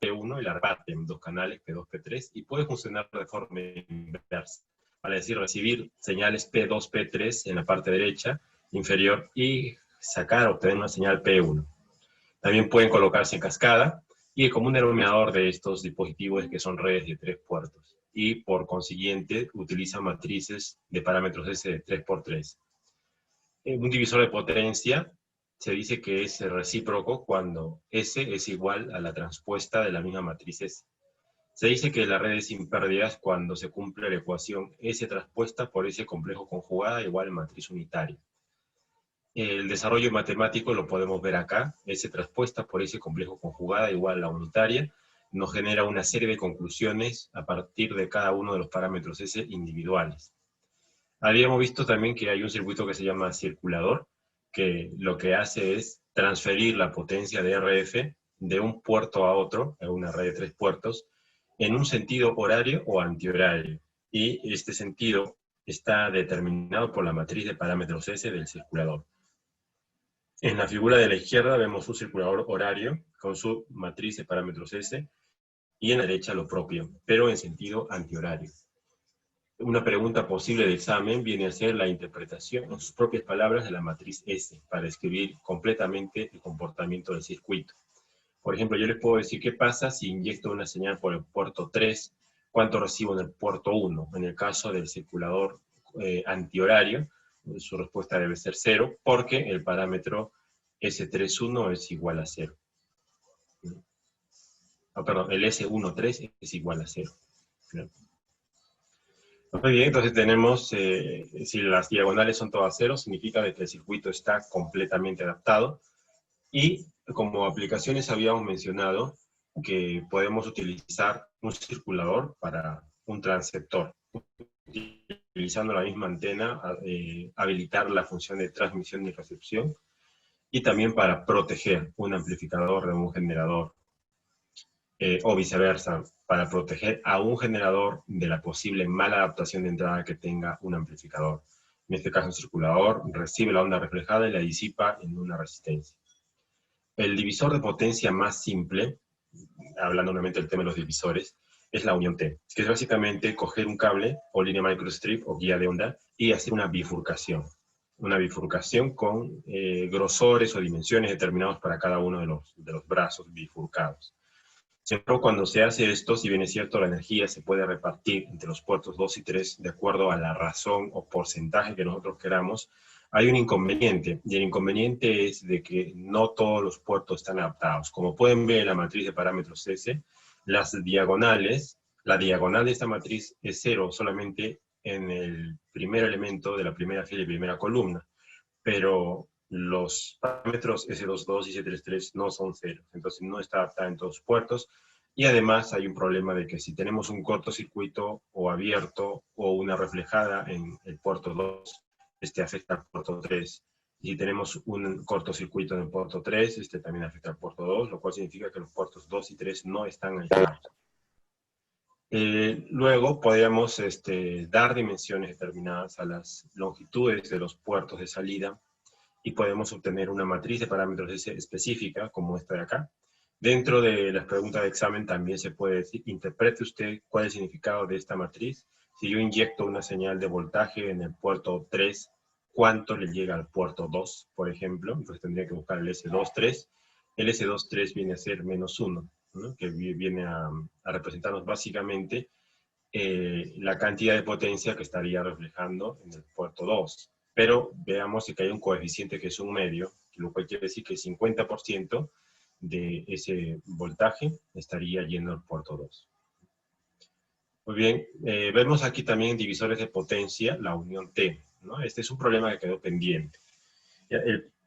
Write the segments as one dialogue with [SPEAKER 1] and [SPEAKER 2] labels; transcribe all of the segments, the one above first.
[SPEAKER 1] P1 y la reparte en dos canales, P2, P3, y puede funcionar de forma inversa. Vale decir, recibir señales P2, P3 en la parte derecha, inferior, y obtener una señal P1. También pueden colocarse en cascada, y el común denominador de estos dispositivos es que son redes de 3 puertos, y por consiguiente utilizan matrices de parámetros S de 3×3. Un divisor de potencia se dice que es recíproco cuando S es igual a la transpuesta de la misma matriz S. Se dice que la red es sin pérdidas cuando se cumple la ecuación S transpuesta por S complejo conjugada igual a matriz unitaria. El desarrollo matemático lo podemos ver acá. S transpuesta por S complejo conjugada igual a la unitaria nos genera una serie de conclusiones a partir de cada uno de los parámetros S individuales. Habíamos visto también que hay un circuito que se llama circulador, que lo que hace es transferir la potencia de RF de un puerto a otro, en una red de 3 puertos, en un sentido horario o antihorario. Y este sentido está determinado por la matriz de parámetros S del circulador. En la figura de la izquierda vemos un circulador horario con su matriz de parámetros S, y en la derecha lo propio, pero en sentido antihorario. Una pregunta posible de examen viene a ser la interpretación en sus propias palabras de la matriz S, para describir completamente el comportamiento del circuito. Por ejemplo, yo les puedo decir qué pasa si inyecto una señal por el puerto 3, cuánto recibo en el puerto 1. En el caso del circulador antihorario, su respuesta debe ser 0, porque el parámetro S31 es igual a 0. Perdón, el S13 es igual a 0. Muy bien, entonces tenemos, si las diagonales son todas 0, significa que el circuito está completamente adaptado. Y como aplicaciones habíamos mencionado que podemos utilizar un circulador para un transceptor. Utilizando la misma antena, habilitar la función de transmisión y recepción. Y también para proteger un amplificador de un generador. O viceversa, para proteger a un generador de la posible mala adaptación de entrada que tenga un amplificador. En este caso, un circulador recibe la onda reflejada y la disipa en una resistencia. El divisor de potencia más simple, hablando nuevamente del tema de los divisores, es la unión T, que es básicamente coger un cable o línea microstrip o guía de onda y hacer una bifurcación. Una bifurcación con grosores o dimensiones determinados para cada uno de los brazos bifurcados. Siempre cuando se hace esto, si bien es cierto, la energía se puede repartir entre los puertos 2 y 3 de acuerdo a la razón o porcentaje que nosotros queramos, hay un inconveniente, y el inconveniente es de que no todos los puertos están adaptados. Como pueden ver en la matriz de parámetros S, las diagonales, la diagonal de esta matriz es 0 solamente en el primer elemento de la primera fila y primera columna, pero los parámetros S22 y S33 no son 0, entonces no está adaptada en todos los puertos, y además hay un problema de que si tenemos un cortocircuito o abierto o una reflejada en el puerto 2, este afecta al puerto 3, y si tenemos un cortocircuito en el puerto 3, este también afecta al puerto 2, lo cual significa que los puertos 2 y 3 no están aislados. Luego podríamos dar dimensiones determinadas a las longitudes de los puertos de salida y podemos obtener una matriz de parámetros S específica, como esta de acá. Dentro de las preguntas de examen también se puede decir, interprete usted cuál es el significado de esta matriz. Si yo inyecto una señal de voltaje en el puerto 3, ¿cuánto le llega al puerto 2, por ejemplo? Entonces tendría que buscar el S23. El S23 viene a ser -1, ¿no? Que viene a representarnos básicamente la cantidad de potencia que estaría reflejando en el puerto 2. Pero veamos que hay un coeficiente que es un medio, lo cual quiere decir que el 50% de ese voltaje estaría yendo al puerto 2. Muy bien, vemos aquí también divisores de potencia, la unión T, ¿no? Este es un problema que quedó pendiente.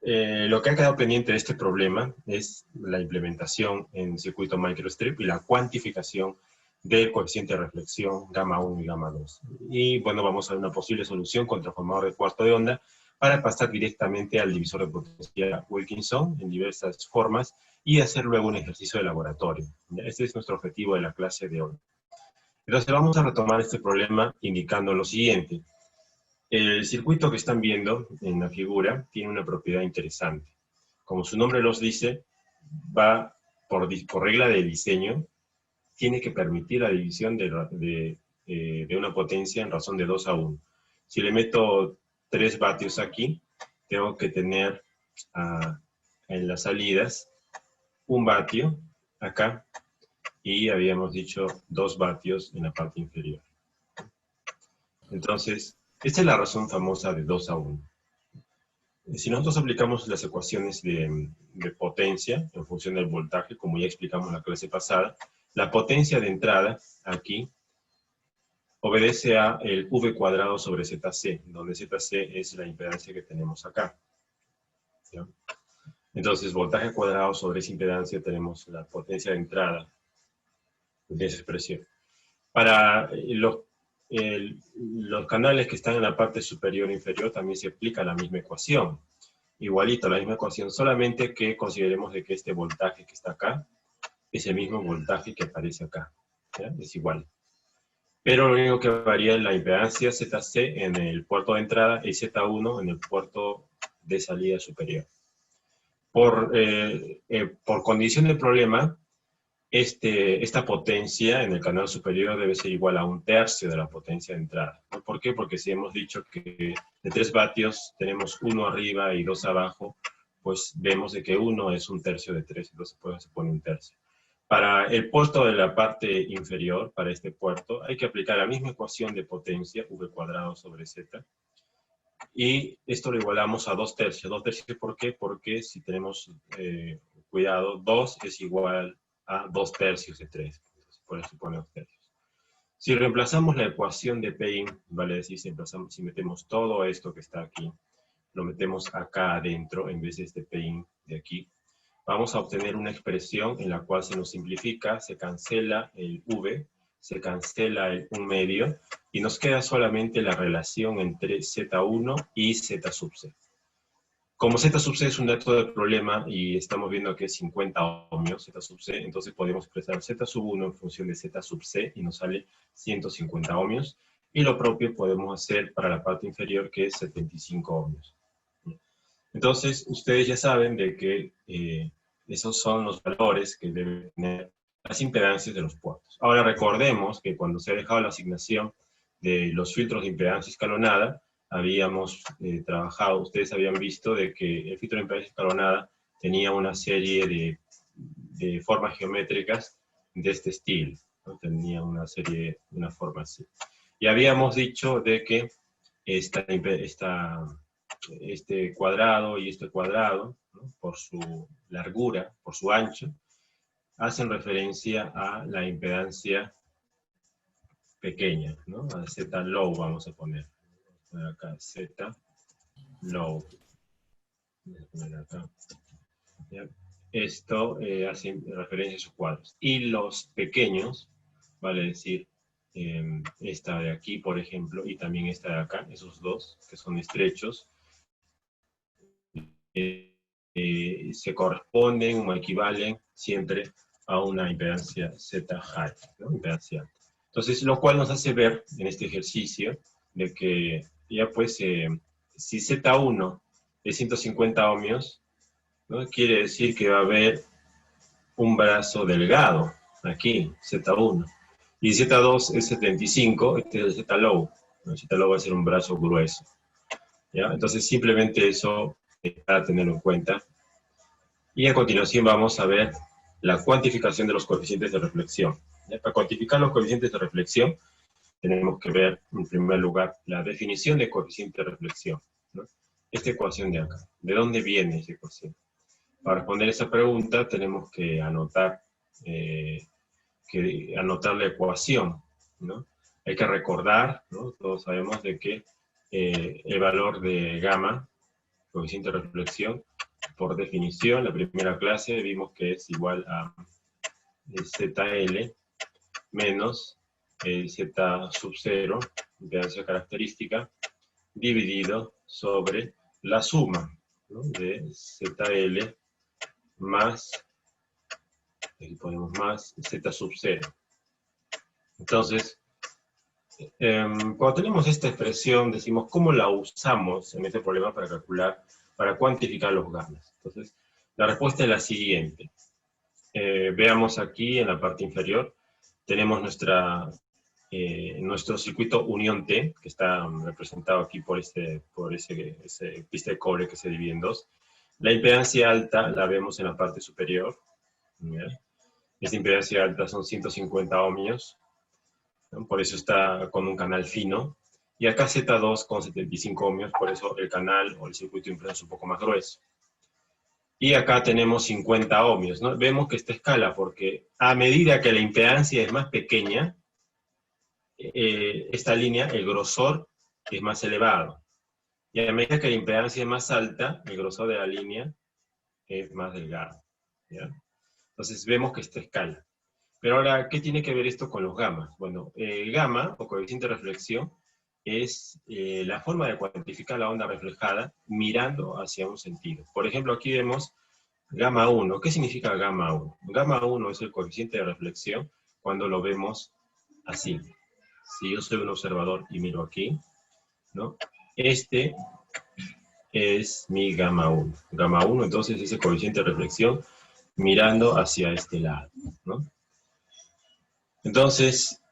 [SPEAKER 1] Lo que ha quedado pendiente de este problema es la implementación en circuito microstrip y la cuantificación del coeficiente de reflexión gamma 1 y gamma 2. Y bueno, vamos a ver una posible solución con transformador de cuarto de onda para pasar directamente al divisor de potencia Wilkinson en diversas formas y hacer luego un ejercicio de laboratorio. Este es nuestro objetivo de la clase de hoy. Entonces vamos a retomar este problema indicando lo siguiente. El circuito que están viendo en la figura tiene una propiedad interesante. Como su nombre los dice, va por regla de diseño, tiene que permitir la división de una potencia en razón de 2 a 1. Si le meto 3 vatios aquí, tengo que tener en las salidas 1 vatio acá, y habíamos dicho 2 vatios en la parte inferior. Entonces, esta es la razón famosa de 2 a 1. Si nosotros aplicamos las ecuaciones de potencia en función del voltaje, como ya explicamos en la clase pasada, la potencia de entrada aquí obedece a el V cuadrado sobre ZC, donde ZC es la impedancia que tenemos acá. ¿Ya? Entonces, voltaje cuadrado sobre esa impedancia tenemos la potencia de entrada de esa expresión. Para los canales que están en la parte superior e inferior también se aplica la misma ecuación. Igualito, la misma ecuación, solamente que consideremos de que este voltaje que está acá es el mismo voltaje que aparece acá. ¿Ya? Es igual. Pero lo único que varía es la impedancia ZC en el puerto de entrada y Z1 en el puerto de salida superior. Por condición del problema, esta potencia en el canal superior debe ser igual a 1/3 de la potencia de entrada. ¿No? ¿Por qué? Porque si hemos dicho que de 3 vatios tenemos 1 arriba y 2 abajo, pues vemos de que 1 es 1/3 de 3, entonces se pone 1/3. Para el puerto de la parte inferior, para este puerto, hay que aplicar la misma ecuación de potencia, V cuadrado sobre Z, y esto lo igualamos a 2/3. 2/3, ¿por qué? Porque si tenemos cuidado, 2 es igual a 2/3 de 3. Entonces, por eso se pone 2/3. Si reemplazamos la ecuación de Pein, vale decir, si metemos todo esto que está aquí, lo metemos acá adentro en vez de este Pein de aquí, vamos a obtener una expresión en la cual se nos simplifica, se cancela el V, se cancela el 1 medio, y nos queda solamente la relación entre Z1 y Z sub C. Como Z sub C es un dato de problema y estamos viendo que es 50 ohmios Z sub C, entonces podemos expresar Z sub 1 en función de Z sub C y nos sale 150 ohmios. Y lo propio podemos hacer para la parte inferior, que es 75 ohmios. Entonces, ustedes ya saben de que esos son los valores que deben tener las impedancias de los puertos. Ahora recordemos que cuando se ha dejado la asignación de los filtros de impedancia escalonada, habíamos trabajado, ustedes habían visto de que el filtro de impedancia escalonada tenía una serie de formas geométricas de este estilo, ¿no? Tenía una serie, una forma así. Y habíamos dicho de que este cuadrado y este cuadrado, ¿no? Por su largura, por su ancho, hacen referencia a la impedancia pequeña, ¿no? A Z low vamos a poner. Vamos a poner acá Z low. Voy a poner acá. ¿Ya? Esto hace referencia a sus cuadros. Y los pequeños, vale decir, esta de aquí, por ejemplo, y también esta de acá, esos dos, que son estrechos, se corresponden o equivalen siempre a una impedancia Z high, ¿no? Impedancia alta. Entonces, lo cual nos hace ver en este ejercicio de que ya pues, si Z1 es 150 ohmios, ¿no? Quiere decir que va a haber un brazo delgado aquí, Z1. Y Z2 es 75, este es el Z low. El Z low va a ser un brazo grueso. ¿Ya? Entonces, simplemente eso para tenerlo en cuenta. Y a continuación vamos a ver la cuantificación de los coeficientes de reflexión. ¿Ya? Para cuantificar los coeficientes de reflexión, tenemos que ver, en primer lugar, la definición de coeficiente de reflexión, ¿no? Esta ecuación de acá. ¿De dónde viene esa ecuación? Para responder esa pregunta, tenemos que anotar la ecuación, ¿no? Hay que recordar, ¿no? Todos sabemos de que el valor de gamma, coeficiente de reflexión, por definición, la primera clase vimos que es igual a ZL menos Z sub 0, impedancia característica, dividido sobre la suma, ¿no? De ZL más, aquí ponemos más, Z sub 0. Entonces, cuando tenemos esta expresión, decimos cómo la usamos en este problema para cuantificar los gammas. Entonces, la respuesta es la siguiente. veamos aquí en la parte inferior, tenemos nuestro circuito unión T, que está representado aquí por ese pista de cobre que se divide en dos. La impedancia alta la vemos en la parte superior. ¿Ya? Esta impedancia alta son 150 ohmios, ¿no? Por eso está con un canal fino. Y acá Z2 con 75 ohmios, por eso el canal o el circuito impreso es un poco más grueso. Y acá tenemos 50 ohmios, ¿no? Vemos que esta escala, porque a medida que la impedancia es más pequeña, esta línea, el grosor es más elevado. Y a medida que la impedancia es más alta, el grosor de la línea es más delgado. ¿Ya? Entonces vemos que esta escala. Pero ahora, ¿qué tiene que ver esto con los gamas? Bueno, el gamma, o coeficiente de reflexión, es la forma de cuantificar la onda reflejada mirando hacia un sentido. Por ejemplo, aquí vemos gamma 1. ¿Qué significa gamma 1? Gamma 1 es el coeficiente de reflexión cuando lo vemos así. Si yo soy un observador y miro aquí, ¿no? Este es mi gamma 1. Gamma 1, entonces, es el coeficiente de reflexión mirando hacia este lado, ¿no? Entonces,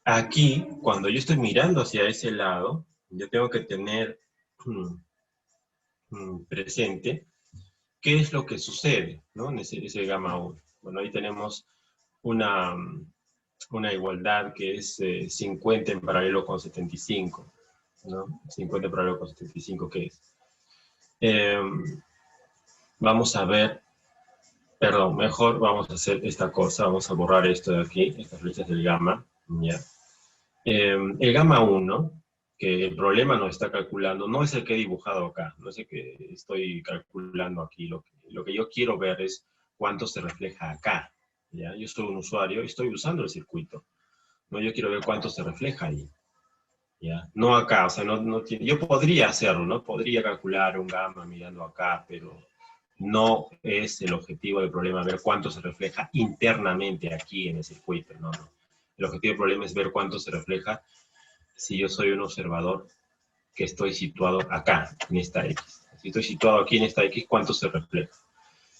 [SPEAKER 1] aquí, cuando yo estoy mirando hacia ese lado, yo tengo que tener presente qué es lo que sucede, ¿no? En ese gamma 1. Bueno, ahí tenemos una igualdad que es 50 en paralelo con 75, ¿no? 50 en paralelo con 75, ¿qué es? Vamos a ver, perdón, mejor vamos a hacer esta cosa, vamos a borrar esto de aquí, estas flechas del gamma, ¿ya? El gamma 1, que el problema nos está calculando, no es el que he dibujado acá, no es el que estoy calculando aquí. Lo que yo quiero ver es cuánto se refleja acá. ¿Ya? Yo soy un usuario y estoy usando el circuito. ¿No? Yo quiero ver cuánto se refleja ahí. ¿Ya? No acá, o sea, yo podría hacerlo, ¿no? Podría calcular un gamma mirando acá, pero no es el objetivo del problema ver cuánto se refleja internamente aquí en el circuito, no. El objetivo del problema es ver cuánto se refleja si yo soy un observador que estoy situado acá, en esta X. Si estoy situado aquí en esta X, ¿cuánto se refleja?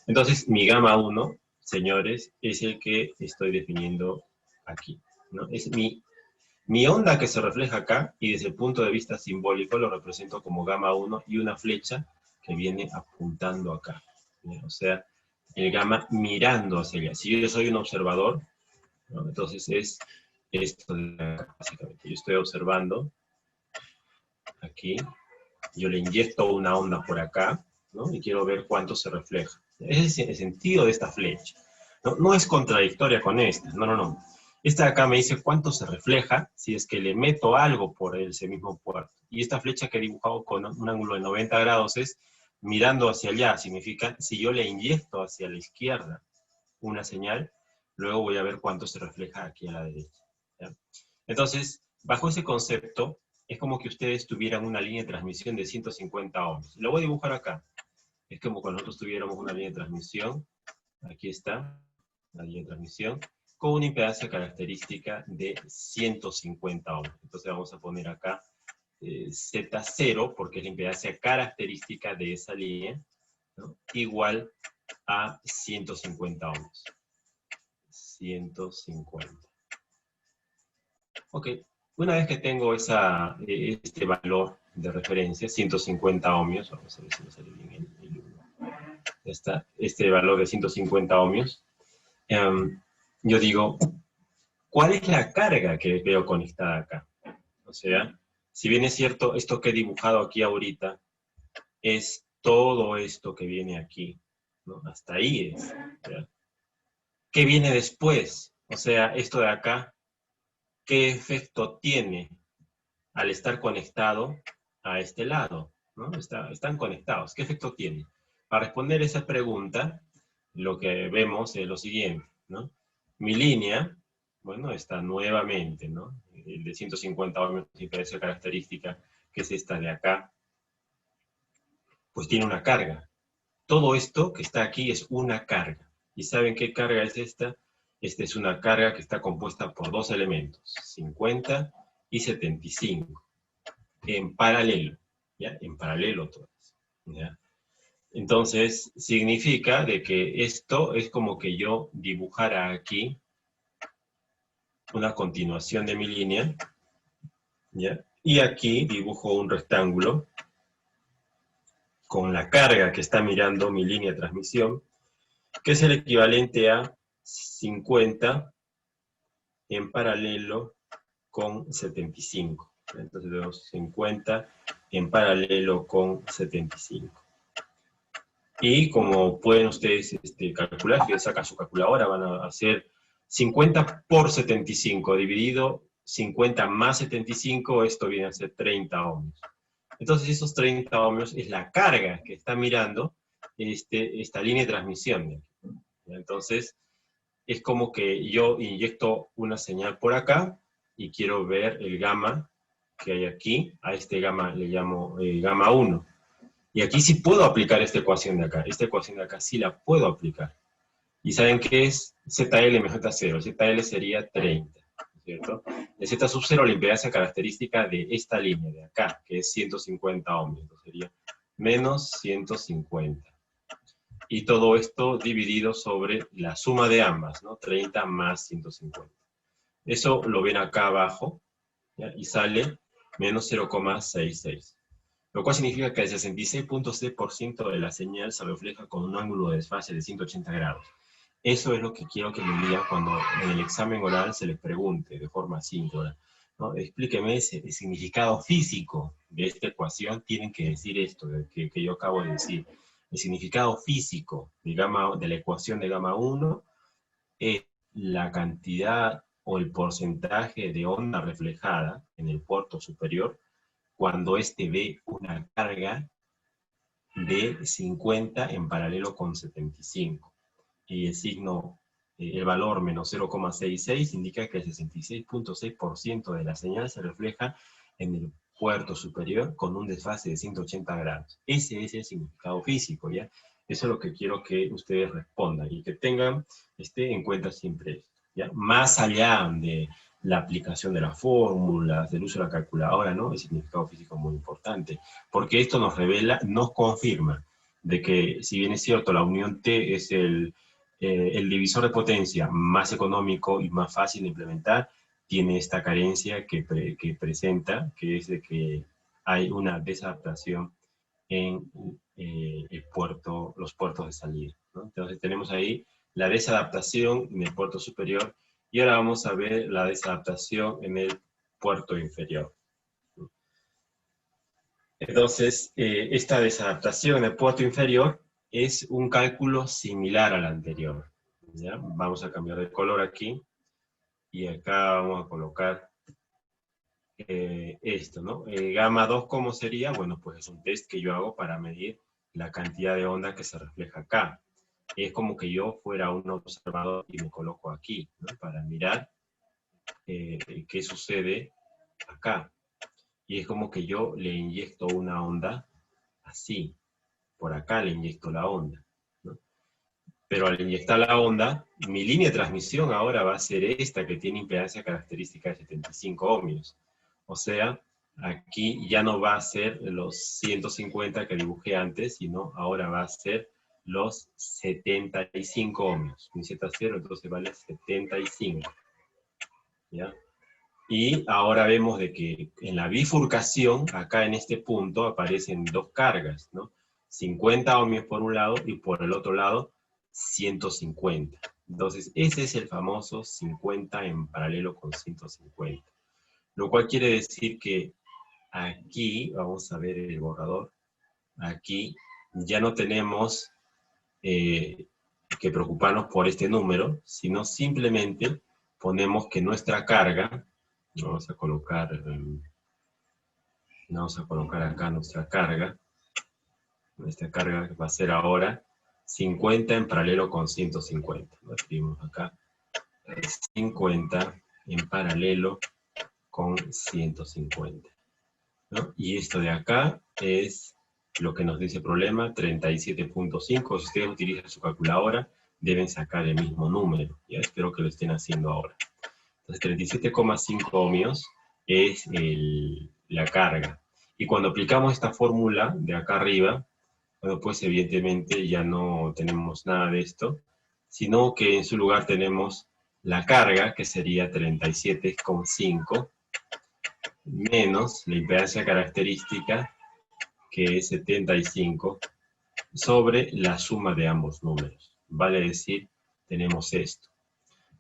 [SPEAKER 1] Entonces, mi gamma 1, señores, es el que estoy definiendo aquí, ¿no? Es mi onda que se refleja acá, y desde el punto de vista simbólico lo represento como gamma 1 y una flecha que viene apuntando acá. ¿Ya? O sea, el gamma mirando hacia allá. Si yo soy un observador, ¿no? Entonces es esto de acá, básicamente. Yo estoy observando aquí, yo le inyecto una onda por acá, ¿no? Y quiero ver cuánto se refleja. Ese es el sentido de esta flecha. No es contradictoria con esta, no. Esta de acá me dice cuánto se refleja si es que le meto algo por ese mismo puerto. Y esta flecha que he dibujado con un ángulo de 90 grados es mirando hacia allá. Significa, si yo le inyecto hacia la izquierda una señal, luego voy a ver cuánto se refleja aquí a la derecha. ¿Ya? Entonces, bajo ese concepto, es como que ustedes tuvieran una línea de transmisión de 150 ohms. Lo voy a dibujar acá. Es como cuando nosotros tuviéramos una línea de transmisión. Aquí está, la línea de transmisión, con una impedancia característica de 150 ohms. Entonces vamos a poner acá Z0, porque es la impedancia característica de esa línea, ¿no? Igual a 150 ohms. 150. Ok, una vez que tengo este valor de referencia, 150 ohmios, vamos a ver si me sale bien el 1. Ya está, este valor de 150 ohmios, yo digo, ¿cuál es la carga que veo conectada acá? O sea, si bien es cierto, esto que he dibujado aquí ahorita es todo esto que viene aquí, ¿no? Hasta ahí es, ¿ya? ¿Qué viene después? O sea, esto de acá, ¿qué efecto tiene al estar conectado a este lado? ¿No? Están conectados. ¿Qué efecto tiene? Para responder esa pregunta, lo que vemos es lo siguiente, ¿no? Mi línea, bueno, está nuevamente, ¿no? El de 150 ohmios de impedancia característica, que es esta de acá, pues tiene una carga. Todo esto que está aquí es una carga. ¿Y saben qué carga es esta? Esta es una carga que está compuesta por dos elementos, 50 y 75, en paralelo, ¿ya? En paralelo todas, ¿ya? Entonces, significa de que esto es como que yo dibujara aquí una continuación de mi línea, ¿ya? Y aquí dibujo un rectángulo con la carga que está mirando mi línea de transmisión, que es el equivalente a 50 en paralelo con 75. Entonces tenemos 50 en paralelo con 75. Y como pueden ustedes calcular, si sacan su calculadora, van a hacer 50 por 75 dividido 50 más 75, esto viene a ser 30 ohmios. Entonces esos 30 ohmios es la carga que está mirando esta línea de transmisión. Entonces es como que yo inyecto una señal por acá y quiero ver el gamma que hay aquí. A este gamma le llamo gamma 1. Y aquí sí puedo aplicar esta ecuación de acá. Esta ecuación de acá sí la puedo aplicar. ¿Y saben qué es? ZL menos Z0. ZL sería 30, ¿cierto? El Z sub 0, la impedancia característica de esta línea de acá, que es 150 ohmios. Entonces sería menos 150. Y todo esto dividido sobre la suma de ambas, ¿no? 30 más 150. Eso lo ven acá abajo, ¿ya? Y sale menos 0,66. Lo cual significa que el 66.6% de la señal se refleja con un ángulo de desfase de 180 grados. Eso es lo que quiero que me digan cuando en el examen oral se les pregunte de forma síncrona, ¿no? Explíqueme el significado físico de esta ecuación. Tienen que decir esto que yo acabo de decir. El significado físico de la ecuación de gamma 1 es la cantidad o el porcentaje de onda reflejada en el puerto superior cuando éste ve una carga de 50 en paralelo con 75. Y el signo, el valor menos 0,66 indica que el 66.6% de la señal se refleja en el puerto superior con un desfase de 180 grados. Ese es el significado físico, ¿ya? Eso es lo que quiero que ustedes respondan y que tengan en cuenta siempre esto, ¿ya? Más allá de la aplicación de las fórmulas, del uso de la calculadora, ¿no? El significado físico es muy importante, porque esto nos revela, nos confirma de que, si bien es cierto, la unión T es el divisor de potencia más económico y más fácil de implementar, tiene esta carencia que presenta, que es de que hay una desadaptación en los puertos de salida, ¿no? Entonces tenemos ahí la desadaptación en el puerto superior y ahora vamos a ver la desadaptación en el puerto inferior. Entonces, esta desadaptación en el puerto inferior es un cálculo similar al anterior, ¿ya? Vamos a cambiar de color aquí y acá vamos a colocar esto, ¿no? Gamma 2, ¿cómo sería? Bueno, pues es un test que yo hago para medir la cantidad de onda que se refleja acá. Es como que yo fuera un observador y me coloco aquí, ¿no? Para mirar qué sucede acá. Y es como que yo le inyecto una onda así. Por acá le inyecto la onda, ¿no? Pero al inyectar la onda, mi línea de transmisión ahora va a ser esta, que tiene impedancia característica de 75 ohmios. O sea, aquí ya no va a ser los 150 que dibujé antes, sino ahora va a ser los 75 ohmios. Mi Z0 entonces vale 75. ¿Ya? Y ahora vemos de que en la bifurcación, acá en este punto, aparecen dos cargas, ¿no? 50 ohmios por un lado y por el otro lado 150. Entonces, ese es el famoso 50 en paralelo con 150. Lo cual quiere decir que aquí, vamos a ver el borrador, aquí ya no tenemos que preocuparnos por este número, sino simplemente ponemos que nuestra carga, vamos a colocar acá nuestra carga va a ser ahora 50 en paralelo con 150. Lo escribimos acá, 50 en paralelo con 150. ¿No? Y esto de acá es lo que nos dice el problema, 37.5. Si ustedes utilizan su calculadora, deben sacar el mismo número. Ya espero que lo estén haciendo ahora. Entonces, 37,5 ohmios es la carga. Y cuando aplicamos esta fórmula de acá arriba, Bueno, pues evidentemente ya no tenemos nada de esto, sino que en su lugar tenemos la carga, que sería 37,5, menos la impedancia característica, que es 75, sobre la suma de ambos números. Vale decir, tenemos esto.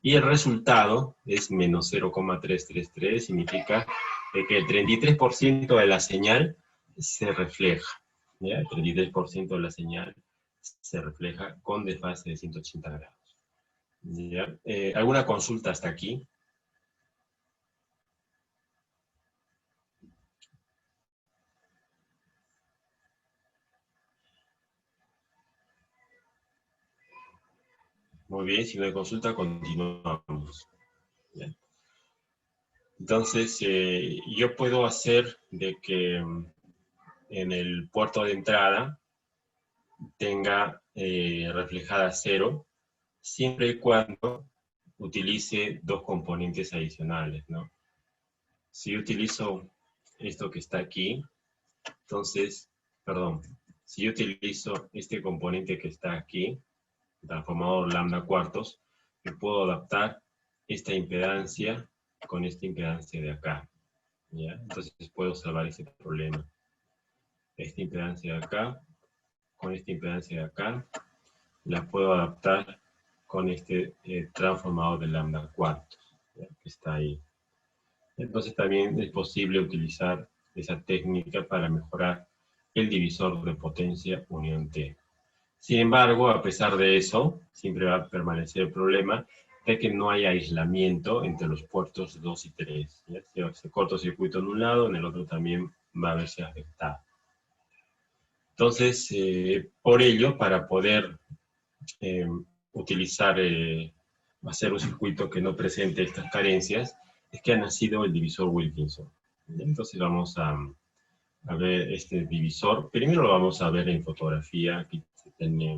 [SPEAKER 1] Y el resultado es menos 0,333, significa que el 33% de la señal se refleja. ¿Ya? El 33% de la señal se refleja con desfase de 180 grados. ¿Ya? ¿Alguna consulta hasta aquí? Muy bien, si no hay consulta, continuamos. ¿Ya? Entonces, yo puedo hacer de que en el puerto de entrada tenga reflejada 0, siempre y cuando utilice dos componentes adicionales, ¿no? Si yo utilizo esto que está aquí, entonces, perdón, si yo utilizo este componente que está aquí, transformador lambda cuartos, yo puedo adaptar esta impedancia con esta impedancia de acá, ¿ya? Entonces puedo salvar ese problema. Esta impedancia de acá, con esta impedancia de acá, la puedo adaptar con este transformador de lambda cuartos, ¿ya? Que está ahí. Entonces también es posible utilizar esa técnica para mejorar el divisor de potencia unión T. Sin embargo, a pesar de eso, siempre va a permanecer el problema de que no hay aislamiento entre los puertos 2 y 3. ¿Ya? Si se cortocircuito en un lado, en el otro también va a verse afectado. Entonces, por ello, para poder utilizar, hacer un circuito que no presente estas carencias, es que ha nacido el divisor Wilkinson. Entonces vamos a ver este divisor. Primero lo vamos a ver en fotografía, aquí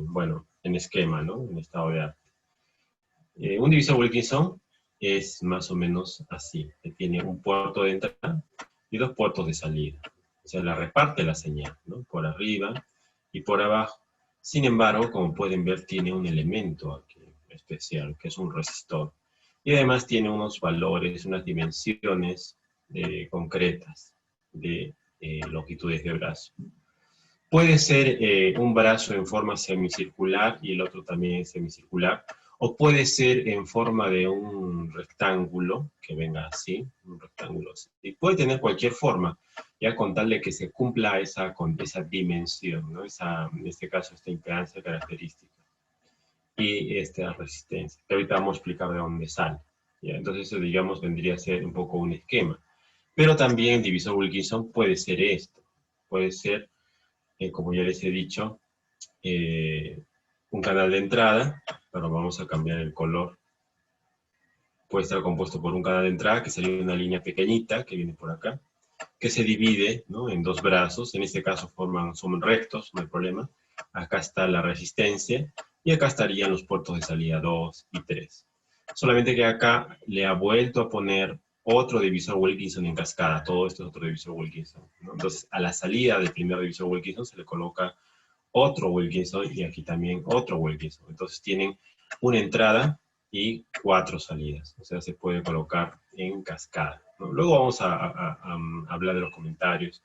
[SPEAKER 1] bueno, en esquema, ¿no? En estado de arte. Un divisor Wilkinson es más o menos así. Tiene un puerto de entrada y dos puertos de salida. O sea, la reparte la señal, ¿no? Por arriba y por abajo. Sin embargo, como pueden ver, tiene un elemento aquí especial, que es un resistor. Y además tiene unos valores, unas dimensiones concretas de longitudes de brazo. Puede ser un brazo en forma semicircular y el otro también semicircular, o puede ser en forma de un rectángulo, que venga así, un rectángulo así. Y puede tener cualquier forma, ya con tal de que se cumpla con esa dimensión, ¿no? En este caso, esta impedancia característica y esta resistencia, que ahorita vamos a explicar de dónde sale. ¿Ya? Entonces, eso, digamos, vendría a ser un poco un esquema. Pero también el divisor Wilkinson puede ser esto, puede ser como ya les he dicho, un canal de entrada, pero vamos a cambiar el color. Puede estar compuesto por un canal de entrada, que sería una línea pequeñita, que viene por acá, que se divide, ¿no?, en dos brazos. En este caso son rectos, no hay problema. Acá está la resistencia, y acá estarían los puertos de salida 2 y 3. Solamente que acá le ha vuelto a poner otro divisor Wilkinson en cascada. Todo esto es otro divisor Wilkinson, ¿no? Entonces, a la salida del primer divisor Wilkinson se le coloca otro Wilkinson y aquí también otro Wilkinson. Entonces tienen una entrada y 4 salidas. O sea, se puede colocar en cascada, ¿no? Luego vamos a hablar de los comentarios.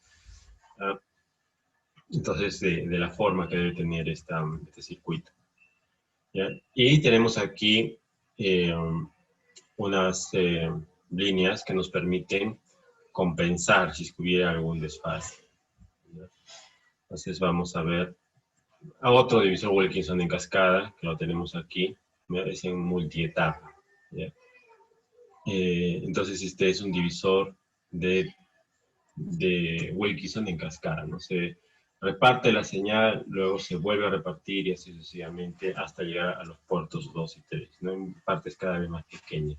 [SPEAKER 1] Entonces, de la forma que debe tener este circuito. ¿Ya? Y tenemos aquí unas líneas que nos permiten compensar si hubiera algún desfase. ¿Ya? Entonces vamos a ver a otro divisor Wilkinson en cascada, que lo tenemos aquí, es en multietapa. ¿Ya? Entonces este es un divisor de Wilkinson en cascada, ¿no? Se reparte la señal, luego se vuelve a repartir y así sucesivamente hasta llegar a los puertos 2 y 3, ¿no? En partes cada vez más pequeñas.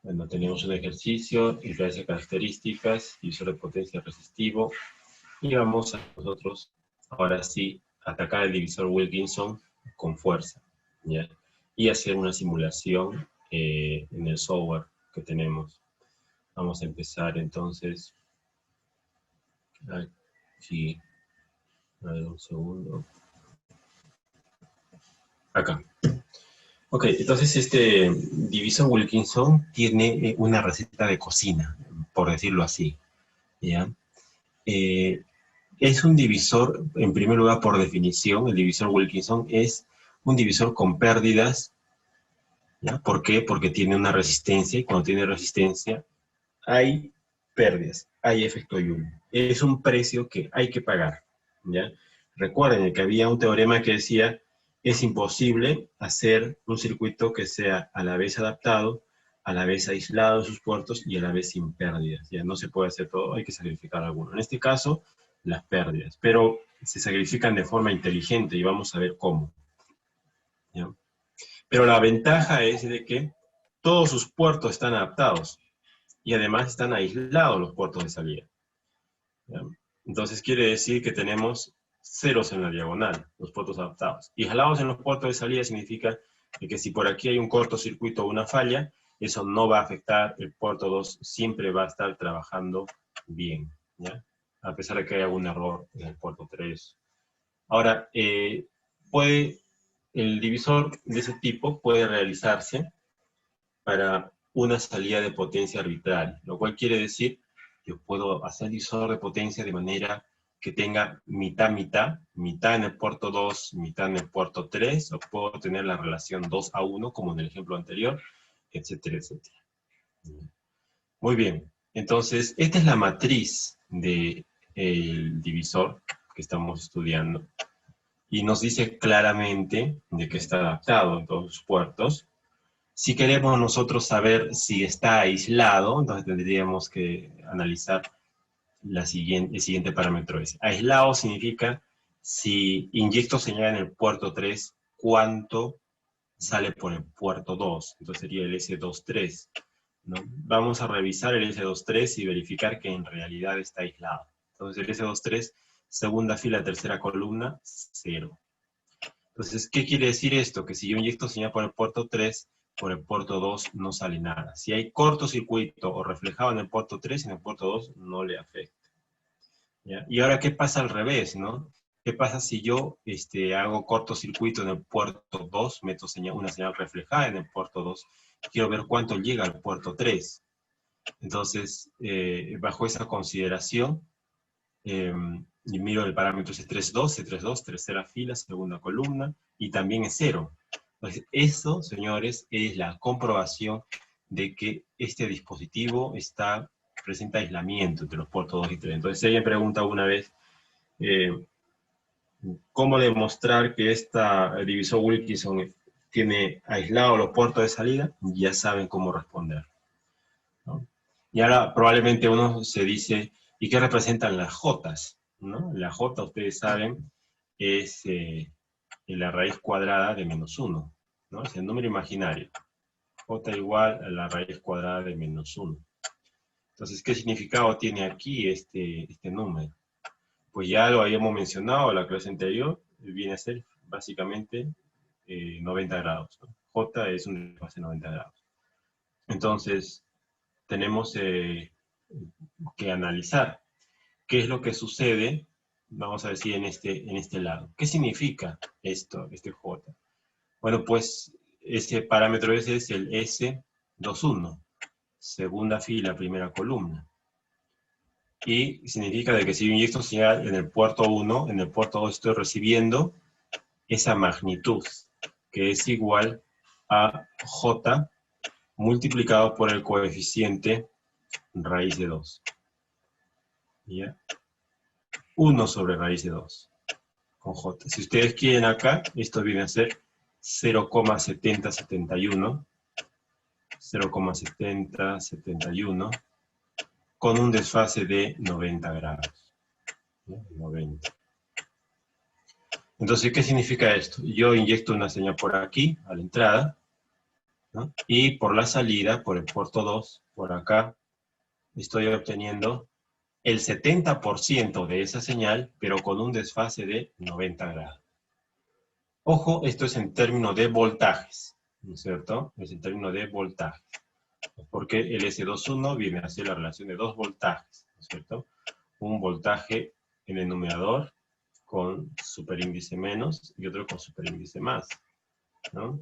[SPEAKER 1] Bueno, tenemos un ejercicio, impedancia características, divisor de potencia resistivo, y vamos a nosotros, ahora sí, atacar el divisor Wilkinson con fuerza, ¿ya? Y hacer una simulación en el software que tenemos. Vamos a empezar entonces aquí. A ver, un segundo. Acá. Ok, entonces este divisor Wilkinson tiene una receta de cocina, por decirlo así, ¿ya? Eh, es un divisor, en primer lugar, por definición, el divisor Wilkinson es un divisor con pérdidas, ¿ya? ¿Por qué? Porque tiene una resistencia, y cuando tiene resistencia hay pérdidas, hay efecto Joule. Es un precio que hay que pagar, ¿ya? Recuerden que había un teorema que decía, es imposible hacer un circuito que sea a la vez adaptado, a la vez aislado de sus puertos y a la vez sin pérdidas. Ya no se puede hacer todo, hay que sacrificar alguno. En este caso, las pérdidas, pero se sacrifican de forma inteligente y vamos a ver cómo, ¿ya? Pero la ventaja es de que todos sus puertos están adaptados y además están aislados los puertos de salida, ¿ya? Entonces quiere decir que tenemos ceros en la diagonal, los puertos adaptados. Y aislados en los puertos de salida significa que si por aquí hay un cortocircuito o una falla, eso no va a afectar, el puerto 2 siempre va a estar trabajando bien, ¿ya? A pesar de que haya algún error en el puerto 3. Ahora, el divisor de ese tipo puede realizarse para una salida de potencia arbitral, lo cual quiere decir que yo puedo hacer divisor de potencia de manera que tenga mitad en el puerto 2, mitad en el puerto 3, o puedo tener la relación 2:1, como en el ejemplo anterior, etcétera, etcétera. Muy bien, entonces esta es la matriz del divisor que estamos estudiando, y nos dice claramente de que está adaptado en todos los puertos. Si queremos nosotros saber si está aislado, entonces tendríamos que analizar el siguiente parámetro. Aislado significa si inyecto señal en el puerto 3, ¿cuánto sale por el puerto 2? Entonces sería el S23, ¿no? Vamos a revisar el S23 y verificar que en realidad está aislado. Entonces el S23, segunda fila, tercera columna, 0. Entonces, ¿qué quiere decir esto? Que si yo inyecto señal por el puerto 3, por el puerto 2 no sale nada. Si hay cortocircuito o reflejado en el puerto 3, en el puerto 2 no le afecta, ¿ya? Y ahora, ¿qué pasa al revés, no? ¿Qué pasa si yo hago cortocircuito en el puerto 2, meto una señal reflejada en el puerto 2, quiero ver cuánto llega al puerto 3? Entonces, bajo esa consideración, y miro el parámetro C32, tercera fila, segunda columna, y también es 0. Entonces, eso, señores, es la comprobación de que este dispositivo presenta aislamiento entre los puertos 2 y 3. Entonces, si alguien pregunta una vez, ¿cómo demostrar que esta divisor Wilkinson tiene aislados los puertos de salida? Ya saben cómo responder, ¿no? Y ahora probablemente uno se dice, ¿y qué representan las jotas, ¿no? La jota, ustedes saben, es la raíz cuadrada de -1, ¿no? Es el número imaginario. J igual a la raíz cuadrada de -1. Entonces, ¿qué significado tiene aquí este número? Pues ya lo habíamos mencionado en la clase anterior, viene a ser básicamente 90 grados, ¿no? J es un desfase de 90 grados. Entonces, tenemos que analizar qué es lo que sucede, vamos a decir, en este lado. ¿Qué significa esto, este J? Bueno, pues ese parámetro ese es el S21, segunda fila, primera columna. Y significa de que si yo inyecto señal en el puerto 1, en el puerto 2 estoy recibiendo esa magnitud, que es igual a J multiplicado por el coeficiente raíz de 2. ¿Ya? 1 sobre raíz de 2 con J. Si ustedes quieren acá, esto viene a ser 0,7071, 0,7071, con un desfase de 90 grados. 90. Entonces, ¿qué significa esto? Yo inyecto una señal por aquí, a la entrada, ¿no? Y por la salida, por el puerto 2, por acá, estoy obteniendo el 70% de esa señal, pero con un desfase de 90 grados. Ojo, esto es en términos de voltajes, ¿no es cierto? Es en términos de voltajes. Porque el S21 viene a ser la relación de dos voltajes, ¿no es cierto? Un voltaje en el numerador con superíndice menos y otro con superíndice más, ¿no?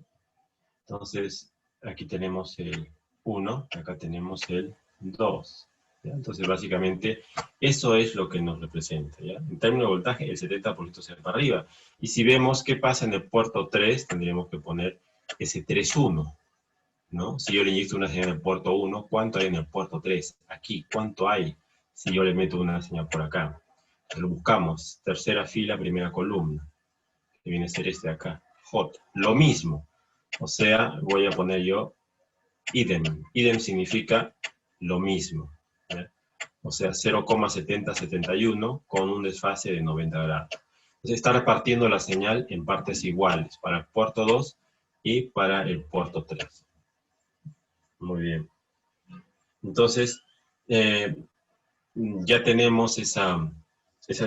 [SPEAKER 1] Entonces, aquí tenemos el 1, acá tenemos el 2. ¿Ya? Entonces, básicamente, eso es lo que nos representa. ¿Ya? En términos de voltaje, el 70% se va para arriba. Y si vemos qué pasa en el puerto 3, tendríamos que poner ese 3,1. ¿No? Si yo le inyecto una señal en el puerto 1, ¿cuánto hay en el puerto 3? Aquí, ¿cuánto hay si yo le meto una señal por acá? Lo buscamos, tercera fila, primera columna, que viene a ser este de acá, J. Lo mismo, o sea, voy a poner yo idem. Idem significa lo mismo, ¿ya? O sea, 0,7071 con un desfase de 90 grados. Entonces está repartiendo la señal en partes iguales para el puerto 2 y para el puerto 3. Muy bien. Entonces, ya tenemos esa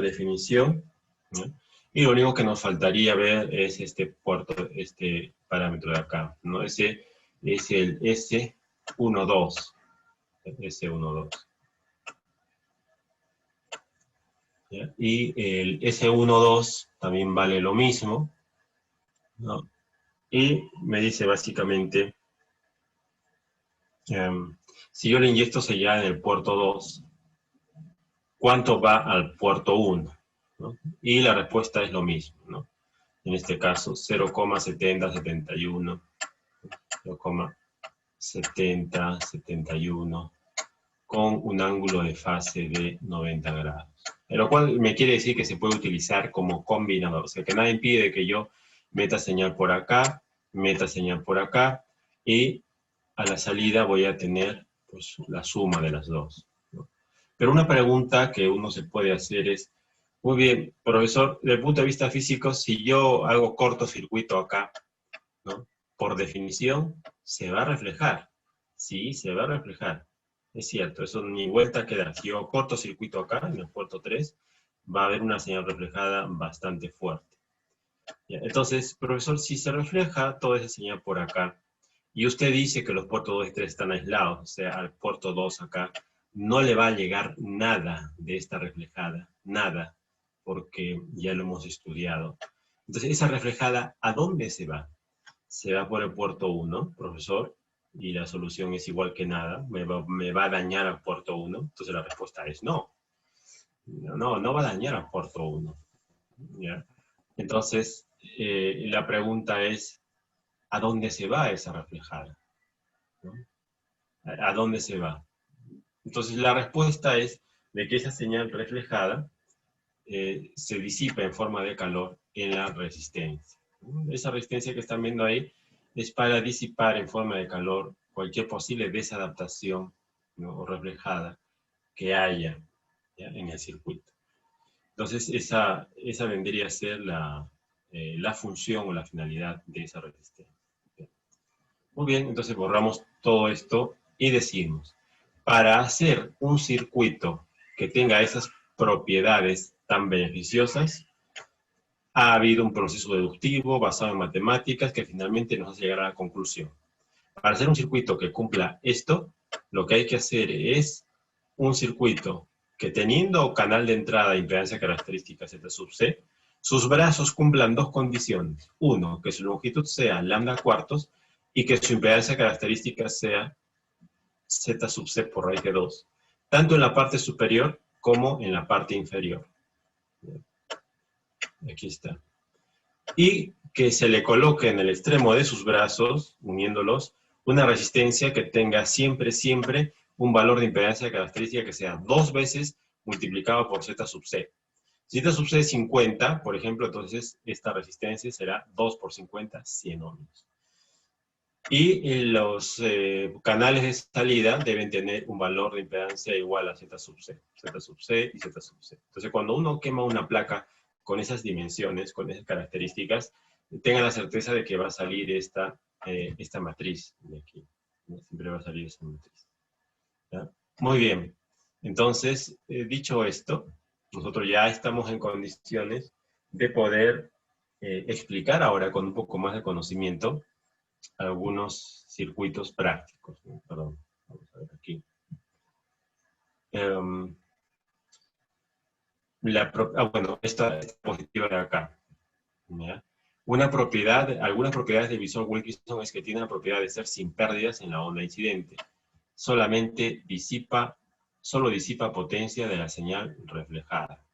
[SPEAKER 1] definición, ¿no? Y lo único que nos faltaría ver es este puerto, este parámetro de acá, ¿no? Ese es el S12, S12. ¿Ya? Y el S12 también vale lo mismo, ¿no? Y me dice básicamente, si yo le inyecto señal en el puerto 2, ¿cuánto va al puerto 1? ¿No? Y la respuesta es lo mismo, ¿no? En este caso 0,7071, 0,7071, con un ángulo de fase de 90 grados. Lo cual me quiere decir que se puede utilizar como combinador, o sea que nada impide que yo meta señal por acá, meta señal por acá, y a la salida voy a tener pues, la suma de las dos, ¿no? Pero una pregunta que uno se puede hacer es, muy bien, profesor, desde el punto de vista físico, si yo hago cortocircuito acá, ¿no? Por definición, se va a reflejar. Sí, se va a reflejar. Es cierto, eso ni vuelta que dar. Si yo cortocircuito acá, en el puerto 3, va a haber una señal reflejada bastante fuerte. ¿Ya? Entonces, profesor, si se refleja toda esa señal por acá, y usted dice que los puertos 2 y 3 están aislados, o sea, al puerto 2 acá, no le va a llegar nada de esta reflejada, nada, porque ya lo hemos estudiado. Entonces, esa reflejada, ¿a dónde se va? Se va por el puerto 1, profesor, y la solución es igual que nada, me va a dañar al puerto 1. Entonces la respuesta es no. No va a dañar al puerto 1. ¿Ya? Entonces, la pregunta es, ¿a dónde se va esa reflejada? ¿No? ¿A dónde se va? Entonces la respuesta es de que esa señal reflejada se disipa en forma de calor en la resistencia. Esa resistencia que están viendo ahí es para disipar en forma de calor cualquier posible desadaptación, ¿no? O reflejada que haya, ¿ya? En el circuito. Entonces esa vendría a ser la función o la finalidad de esa resistencia. Muy bien, entonces borramos todo esto y decimos, para hacer un circuito que tenga esas propiedades tan beneficiosas, ha habido un proceso deductivo basado en matemáticas que finalmente nos hace llegar a la conclusión. Para hacer un circuito que cumpla esto, lo que hay que hacer es un circuito que teniendo canal de entrada de impedancia característica Z sub C, sus brazos cumplan dos condiciones. Uno, que su longitud sea lambda cuartos y que su impedancia característica sea Z sub C por raíz de 2, tanto en la parte superior como en la parte inferior. Aquí está. Y que se le coloque en el extremo de sus brazos, uniéndolos, una resistencia que tenga siempre un valor de impedancia característica que sea 2 veces multiplicado por Z sub C. Si Z sub C es 50, por ejemplo, entonces esta resistencia será 2 por 50, 100 ohmios. Y los canales de salida deben tener un valor de impedancia igual a Z sub C y Z sub C. Entonces, cuando uno quema una placa con esas dimensiones, con esas características, tenga la certeza de que va a salir esta matriz de aquí. Siempre va a salir esta matriz. ¿Ya? Muy bien. Entonces, dicho esto, nosotros ya estamos en condiciones de poder explicar ahora con un poco más de conocimiento algunos circuitos prácticos, ¿no? Perdón, vamos a ver aquí. bueno, esta positiva de acá. ¿Ya? Una propiedad, algunas propiedades del visor Wilkinson es que tiene la propiedad de ser sin pérdidas en la onda incidente. Solo disipa potencia de la señal reflejada.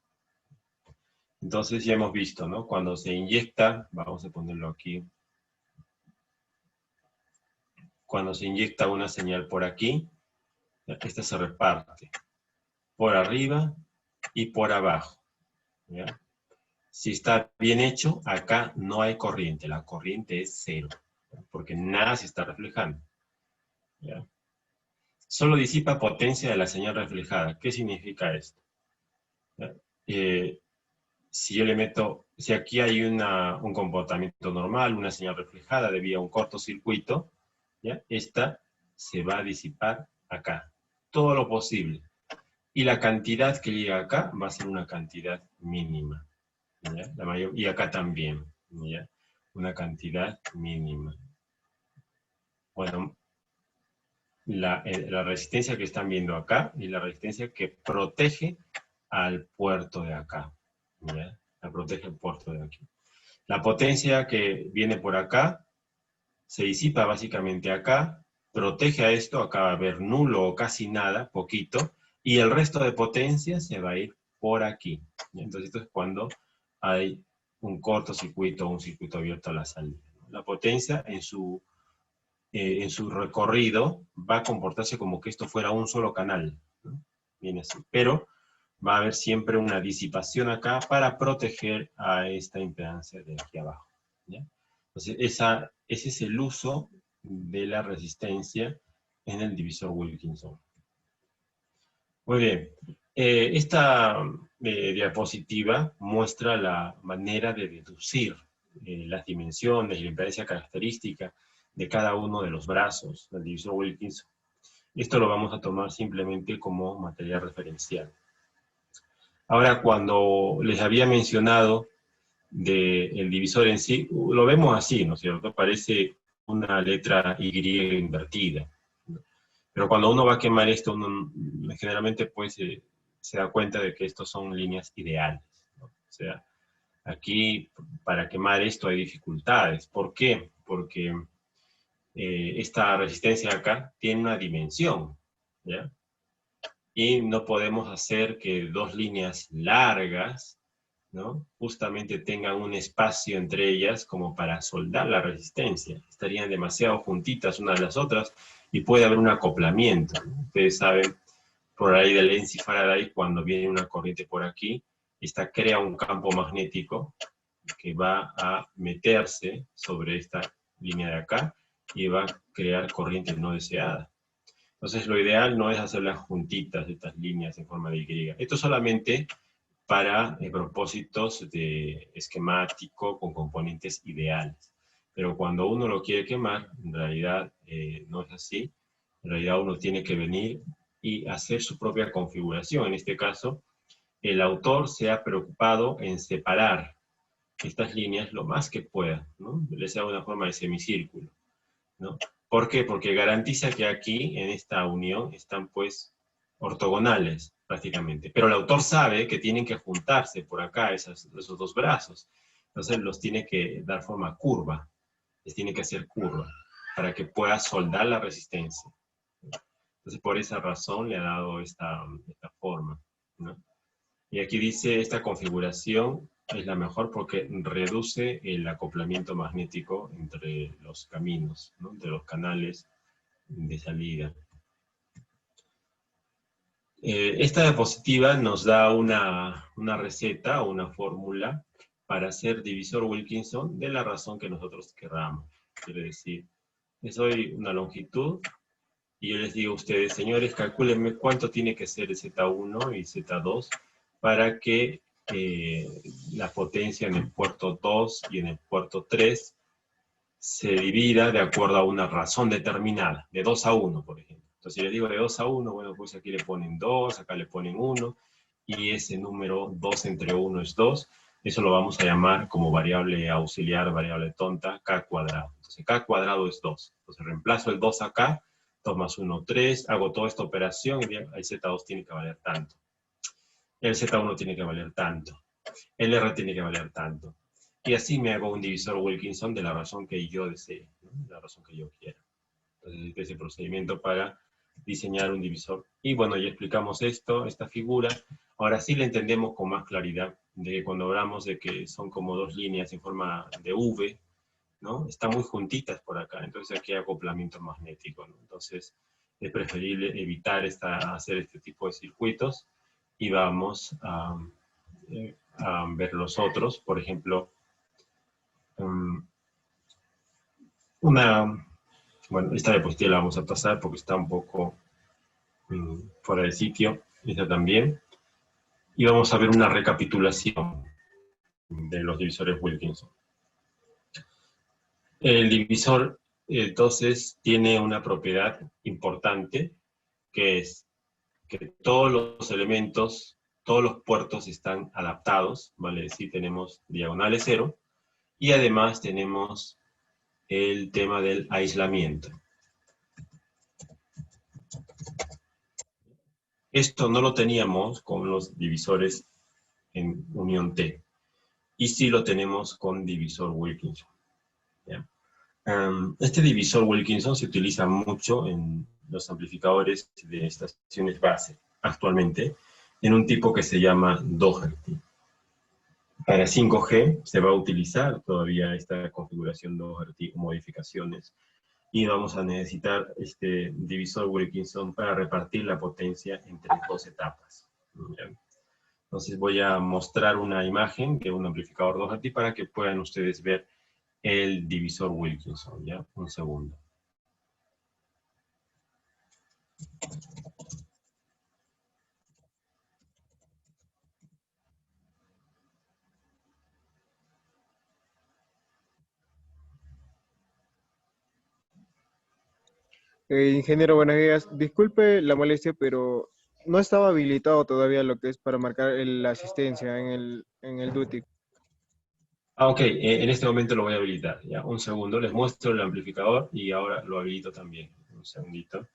[SPEAKER 1] Entonces ya hemos visto, ¿no? Cuando se inyecta, vamos a ponerlo aquí, cuando se inyecta una señal por aquí, esta se reparte por arriba y por abajo. ¿Ya? Si está bien hecho, acá no hay corriente, la corriente es cero, porque nada se está reflejando. ¿Ya? Solo disipa potencia de la señal reflejada. ¿Qué significa esto? Si yo le meto, si aquí hay un comportamiento normal, una señal reflejada debido a un cortocircuito, ¿ya? Esta se va a disipar acá, todo lo posible. Y la cantidad que llega acá va a ser una cantidad mínima. ¿Ya? Y acá también, ¿ya? Una cantidad mínima. Bueno, la resistencia que están viendo acá y la resistencia que protege al puerto de acá. ¿Ya? La protege el puerto de aquí. La potencia que viene por acá se disipa básicamente acá, protege a esto, acá va a haber nulo o casi nada, poquito, y el resto de potencia se va a ir por aquí. Entonces esto es cuando hay un cortocircuito o un circuito abierto a la salida. La potencia en su recorrido va a comportarse como que esto fuera un solo canal, ¿no? Viene así. Pero va a haber siempre una disipación acá para proteger a esta impedancia de aquí abajo. ¿Ya? Entonces, ese es el uso de la resistencia en el divisor Wilkinson. Muy bien. Esta diapositiva muestra la manera de deducir las dimensiones y la impedancia característica de cada uno de los brazos del divisor Wilkinson. Esto lo vamos a tomar simplemente como material referencial. Ahora, cuando les había mencionado del divisor en sí, lo vemos así, ¿no es cierto? Parece una letra Y invertida. Pero cuando uno va a quemar esto, uno generalmente pues se da cuenta de que estos son líneas ideales, ¿no? O sea, aquí para quemar esto hay dificultades. ¿Por qué? Porque esta resistencia acá tiene una dimensión, ¿ya? Y no podemos hacer que dos líneas largas, ¿no? Justamente tengan un espacio entre ellas como para soldar la resistencia. Estarían demasiado juntitas unas de las otras y puede haber un acoplamiento, ¿no? Ustedes saben, por ahí de Lenz y Faraday, cuando viene una corriente por aquí, esta crea un campo magnético que va a meterse sobre esta línea de acá y va a crear corriente no deseada. Entonces lo ideal no es hacerlas juntitas, estas líneas en forma de Y. Esto solamente para propósitos de esquemático con componentes ideales. Pero cuando uno lo quiere quemar, en realidad no es así. En realidad uno tiene que venir y hacer su propia configuración. En este caso, el autor se ha preocupado en separar estas líneas lo más que pueda, ¿no? Les da una forma de semicírculo, ¿no? ¿Por qué? Porque garantiza que aquí, en esta unión, están pues ortogonales prácticamente. Pero el autor sabe que tienen que juntarse por acá esos dos brazos. Entonces los tiene que dar forma curva. Les tiene que hacer curva para que pueda soldar la resistencia. Entonces por esa razón le ha dado esta forma, ¿no? Y aquí dice, esta configuración es la mejor porque reduce el acoplamiento magnético entre los caminos, ¿no? Entre los canales de salida. Esta diapositiva nos da una receta o una fórmula para hacer divisor Wilkinson de la razón que nosotros querramos. Quiere decir, les doy una longitud y yo les digo a ustedes, señores, calcúlenme cuánto tiene que ser el Z1 y Z2 para que la potencia en el puerto 2 y en el puerto 3 se divida de acuerdo a una razón determinada, de 2 a 1, por ejemplo. Entonces, si les digo de 2 a 1, bueno, pues aquí le ponen 2, acá le ponen 1, y ese número 2 entre 1 es 2. Eso lo vamos a llamar como variable auxiliar, variable tonta, k cuadrado. Entonces, k cuadrado es 2. Entonces, reemplazo el 2 acá, 2 más 1, 3, hago toda esta operación y el Z2 tiene que valer tanto. el Z1 tiene que valer tanto, el R tiene que valer tanto. Y así me hago un divisor Wilkinson de la razón que yo desee, ¿no? La razón que yo quiera. Entonces, ese procedimiento para diseñar un divisor. Y bueno, ya explicamos esto, esta figura. Ahora sí le entendemos con más claridad de que cuando hablamos de que son como dos líneas en forma de V, ¿no? Están muy juntitas por acá, entonces aquí hay acoplamiento magnético, ¿no? Entonces es preferible evitar hacer este tipo de circuitos y vamos a ver los otros. Por ejemplo, una, bueno, esta diapositiva la vamos a pasar porque está un poco fuera de sitio, esta también. Y vamos a ver una recapitulación de los divisores Wilkinson. El divisor, entonces, tiene una propiedad importante, que es que todos los elementos, todos los puertos están adaptados, ¿vale? Sí, tenemos diagonales cero, y además tenemos el tema del aislamiento. Esto no lo teníamos con los divisores en unión T, y sí lo tenemos con divisor Wilkinson, ¿ya? Este divisor Wilkinson se utiliza mucho en los amplificadores de estaciones base actualmente, en un tipo que se llama Doherty. Para 5G se va a utilizar todavía esta configuración Doherty con modificaciones, y vamos a necesitar este divisor Wilkinson para repartir la potencia entre dos etapas. Entonces voy a mostrar una imagen de un amplificador Doherty para que puedan ustedes ver el divisor Wilkinson, ¿ya? Un segundo.
[SPEAKER 2] Ingeniero, buenos días. Disculpe la molestia, pero no estaba habilitado todavía lo que es para marcar la asistencia en el duty.
[SPEAKER 1] Ok, en este momento lo voy a habilitar. Ya, un segundo, les muestro el amplificador y ahora lo habilito también. Un segundito.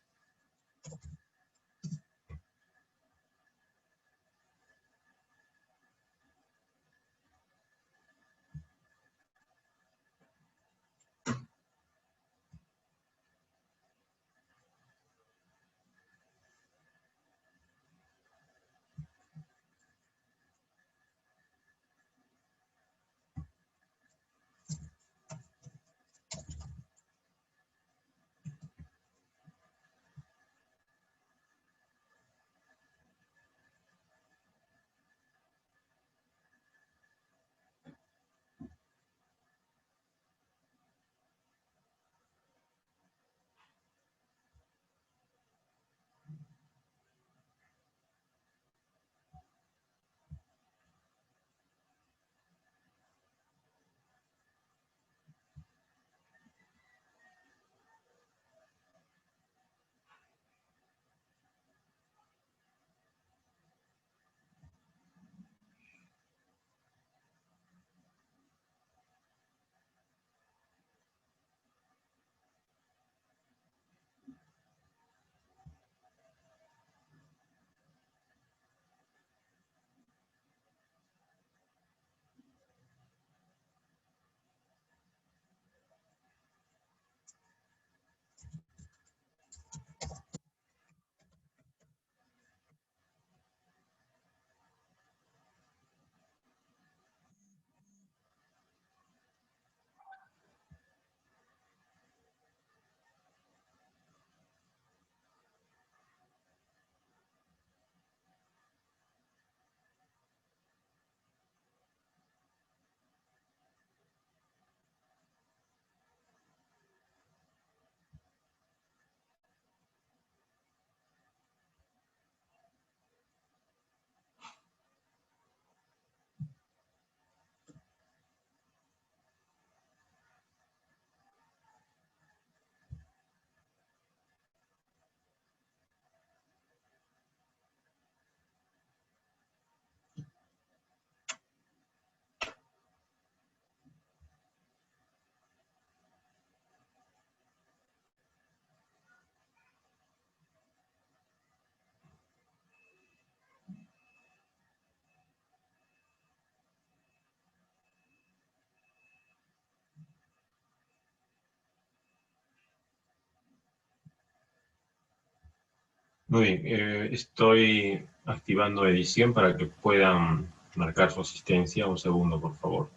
[SPEAKER 1] Muy bien, estoy activando edición para que puedan marcar su asistencia. Un segundo, por favor.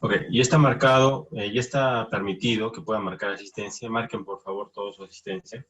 [SPEAKER 1] Ok, ya está marcado, ya está permitido que puedan marcar asistencia. Marquen, por favor, toda su asistencia.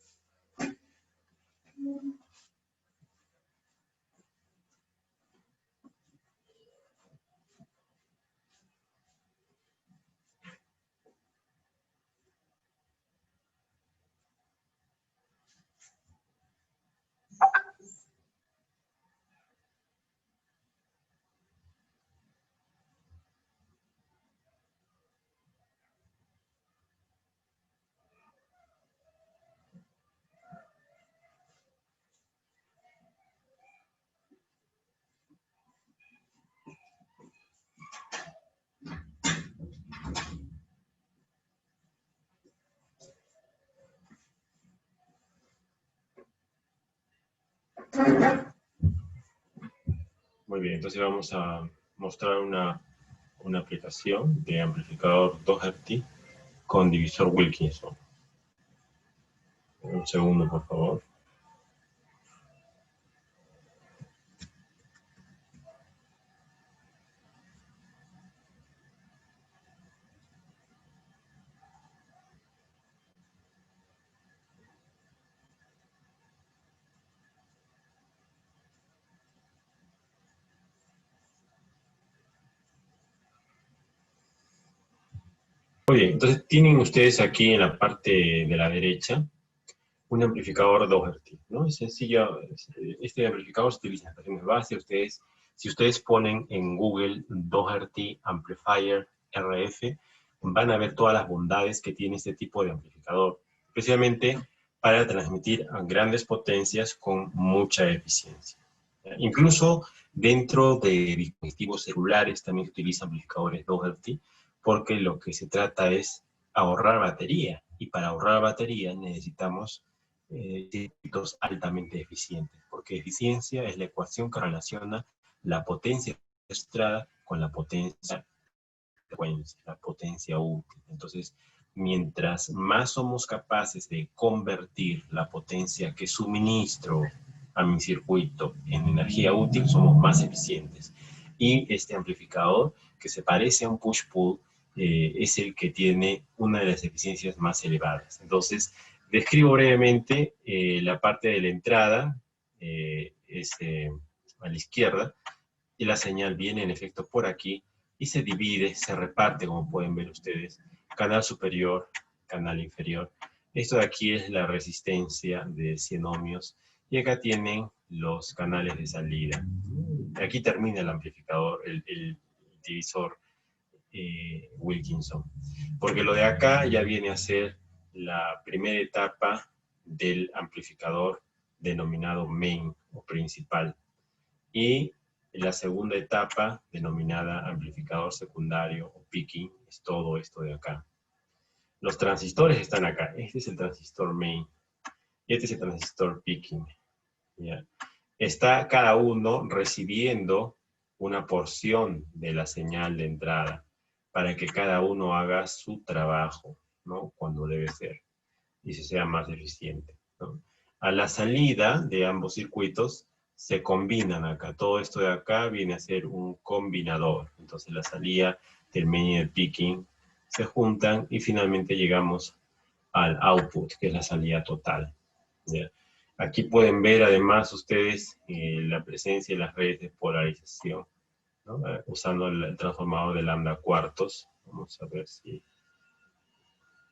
[SPEAKER 1] Muy bien, entonces vamos a mostrar una aplicación de amplificador Doherty con divisor Wilkinson. Un segundo, por favor. Muy bien, entonces tienen ustedes aquí en la parte de la derecha un amplificador Doherty, ¿no? Es sencillo, este amplificador se utiliza en estaciones base. Si ustedes ponen en Google Doherty Amplifier RF, van a ver todas las bondades que tiene este tipo de amplificador, especialmente para transmitir a grandes potencias con mucha eficiencia. Incluso dentro de dispositivos celulares también se utilizan amplificadores Doherty, porque lo que se trata es ahorrar batería, y para ahorrar batería necesitamos circuitos altamente eficientes, porque eficiencia es la ecuación que relaciona la potencia registrada con la potencia frecuencia, la potencia útil. Entonces, mientras más somos capaces de convertir la potencia que suministro a mi circuito en energía útil, somos más eficientes. Y este amplificador, que se parece a un push-pull, es el que tiene una de las eficiencias más elevadas. Entonces, describo brevemente la parte de la entrada, a la izquierda, y la señal viene en efecto por aquí y se divide, se reparte, como pueden ver ustedes, canal superior, canal inferior. Esto de aquí es la resistencia de 100 ohmios y acá tienen los canales de salida. Aquí termina el amplificador, el divisor Wilkinson, porque lo de acá ya viene a ser la primera etapa del amplificador denominado main o principal, y la segunda etapa, denominada amplificador secundario o picking, es todo esto de acá. Los transistores están acá. Este es el transistor main. Y este es el transistor picking. ¿Ya? Está cada uno recibiendo una porción de la señal de entrada para que cada uno haga su trabajo, ¿no? Cuando debe ser, y se sea más eficiente, ¿no? A la salida de ambos circuitos se combinan acá. Todo esto de acá viene a ser un combinador. Entonces la salida del main y el picking se juntan y finalmente llegamos al output, que es la salida total. ¿Ya? Aquí pueden ver además ustedes la presencia de las redes de polarización, ¿no? Usando el transformador de lambda cuartos. Vamos a ver si...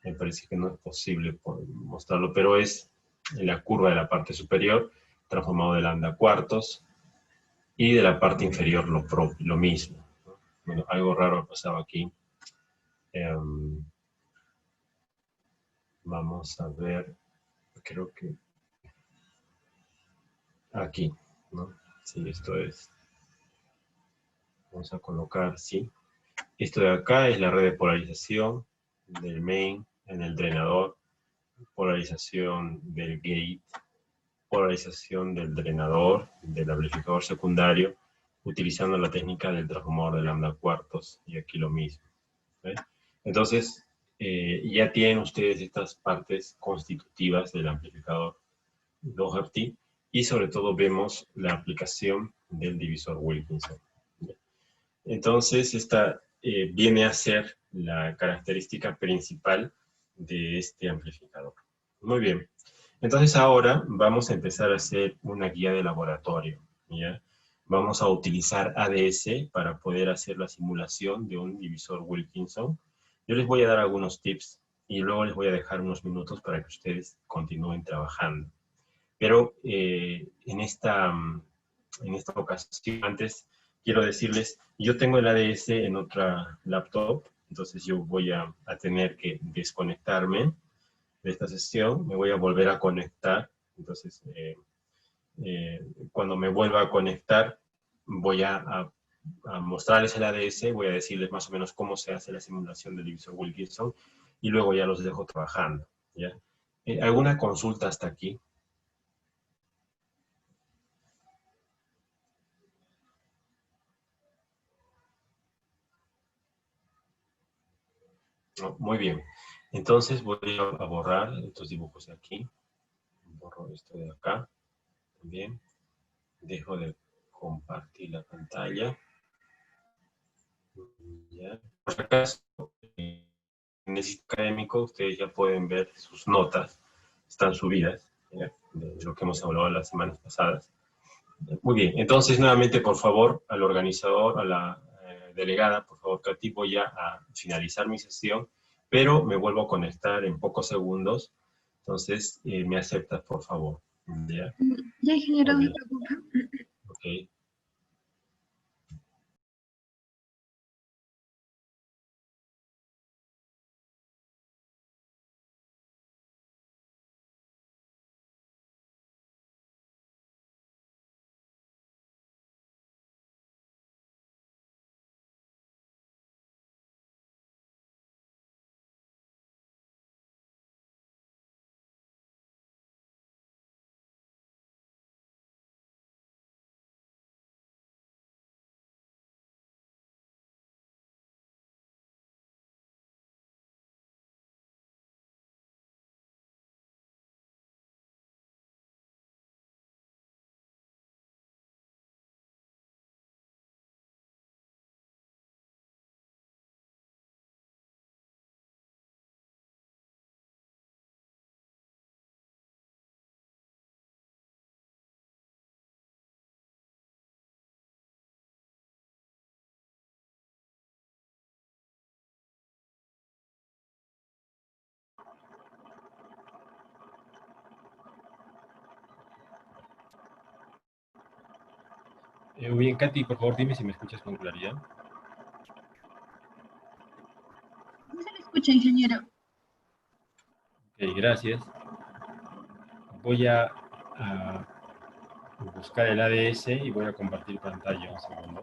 [SPEAKER 1] Me parece que no es posible mostrarlo, pero es en la curva de la parte superior, transformado de lambda cuartos, y de la parte inferior lo mismo, ¿no? Bueno, algo raro ha pasado aquí. Vamos a ver, creo que aquí, ¿no? Sí, esto es. Vamos a colocar, sí. Esto de acá es la red de polarización del main en el drenador, polarización del gate, polarización del drenador, del amplificador secundario, utilizando la técnica del transformador de lambda cuartos, y aquí lo mismo. ¿Ve? Entonces, ya tienen ustedes estas partes constitutivas del amplificador 2RT, y sobre todo vemos la aplicación del divisor Wilkinson. Entonces, esta viene a ser la característica principal de este amplificador. Muy bien. Entonces ahora vamos a empezar a hacer una guía de laboratorio, ¿ya? Vamos a utilizar ADS para poder hacer la simulación de un divisor Wilkinson. Yo les voy a dar algunos tips y luego les voy a dejar unos minutos para que ustedes continúen trabajando. Pero en esta ocasión, antes quiero decirles, yo tengo el ADS en otra laptop, entonces yo voy a tener que desconectarme de esta sesión, me voy a volver a conectar, entonces cuando me vuelva a conectar voy a mostrarles el ADS, voy a decirles más o menos cómo se hace la simulación del divisor Wilkinson y luego ya los dejo trabajando, ¿ya? ¿Alguna consulta hasta aquí? No, muy bien. Entonces voy a borrar estos dibujos de aquí. Borro esto de acá también. Dejo de compartir la pantalla. Ya. Por si acaso, en el sitio académico ustedes ya pueden ver sus notas. Están subidas, ¿ya? De lo que hemos hablado las semanas pasadas. Muy bien. Entonces, nuevamente, por favor, al organizador, a la delegada, por favor, Katy, voy a finalizar mi sesión, pero me vuelvo a conectar en pocos segundos. Entonces, me aceptas, por favor. ¿Ya?
[SPEAKER 3] Ya, ingeniero,
[SPEAKER 1] Muy
[SPEAKER 3] no se
[SPEAKER 1] bien.
[SPEAKER 3] preocupe.
[SPEAKER 1] Ok. Bien, Katy, por favor, dime si me escuchas con claridad.
[SPEAKER 3] No se le escucha, ingeniero.
[SPEAKER 1] Ok, gracias. Voy a buscar el ADS y voy a compartir pantalla un segundo.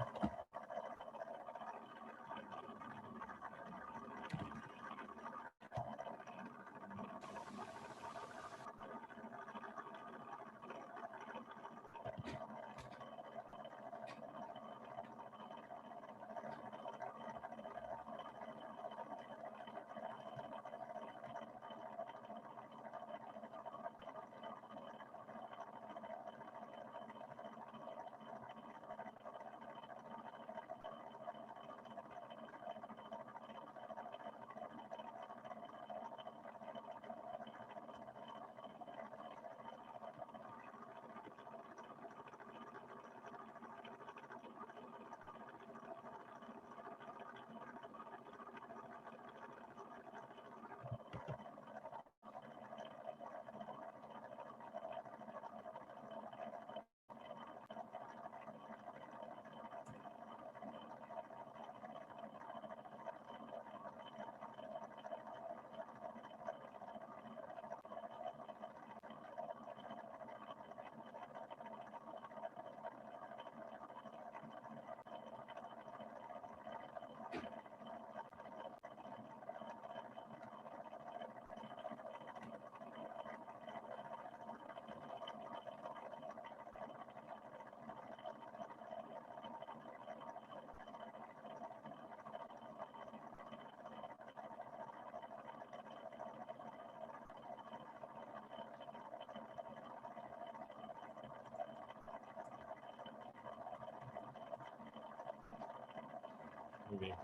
[SPEAKER 1] Muy bien.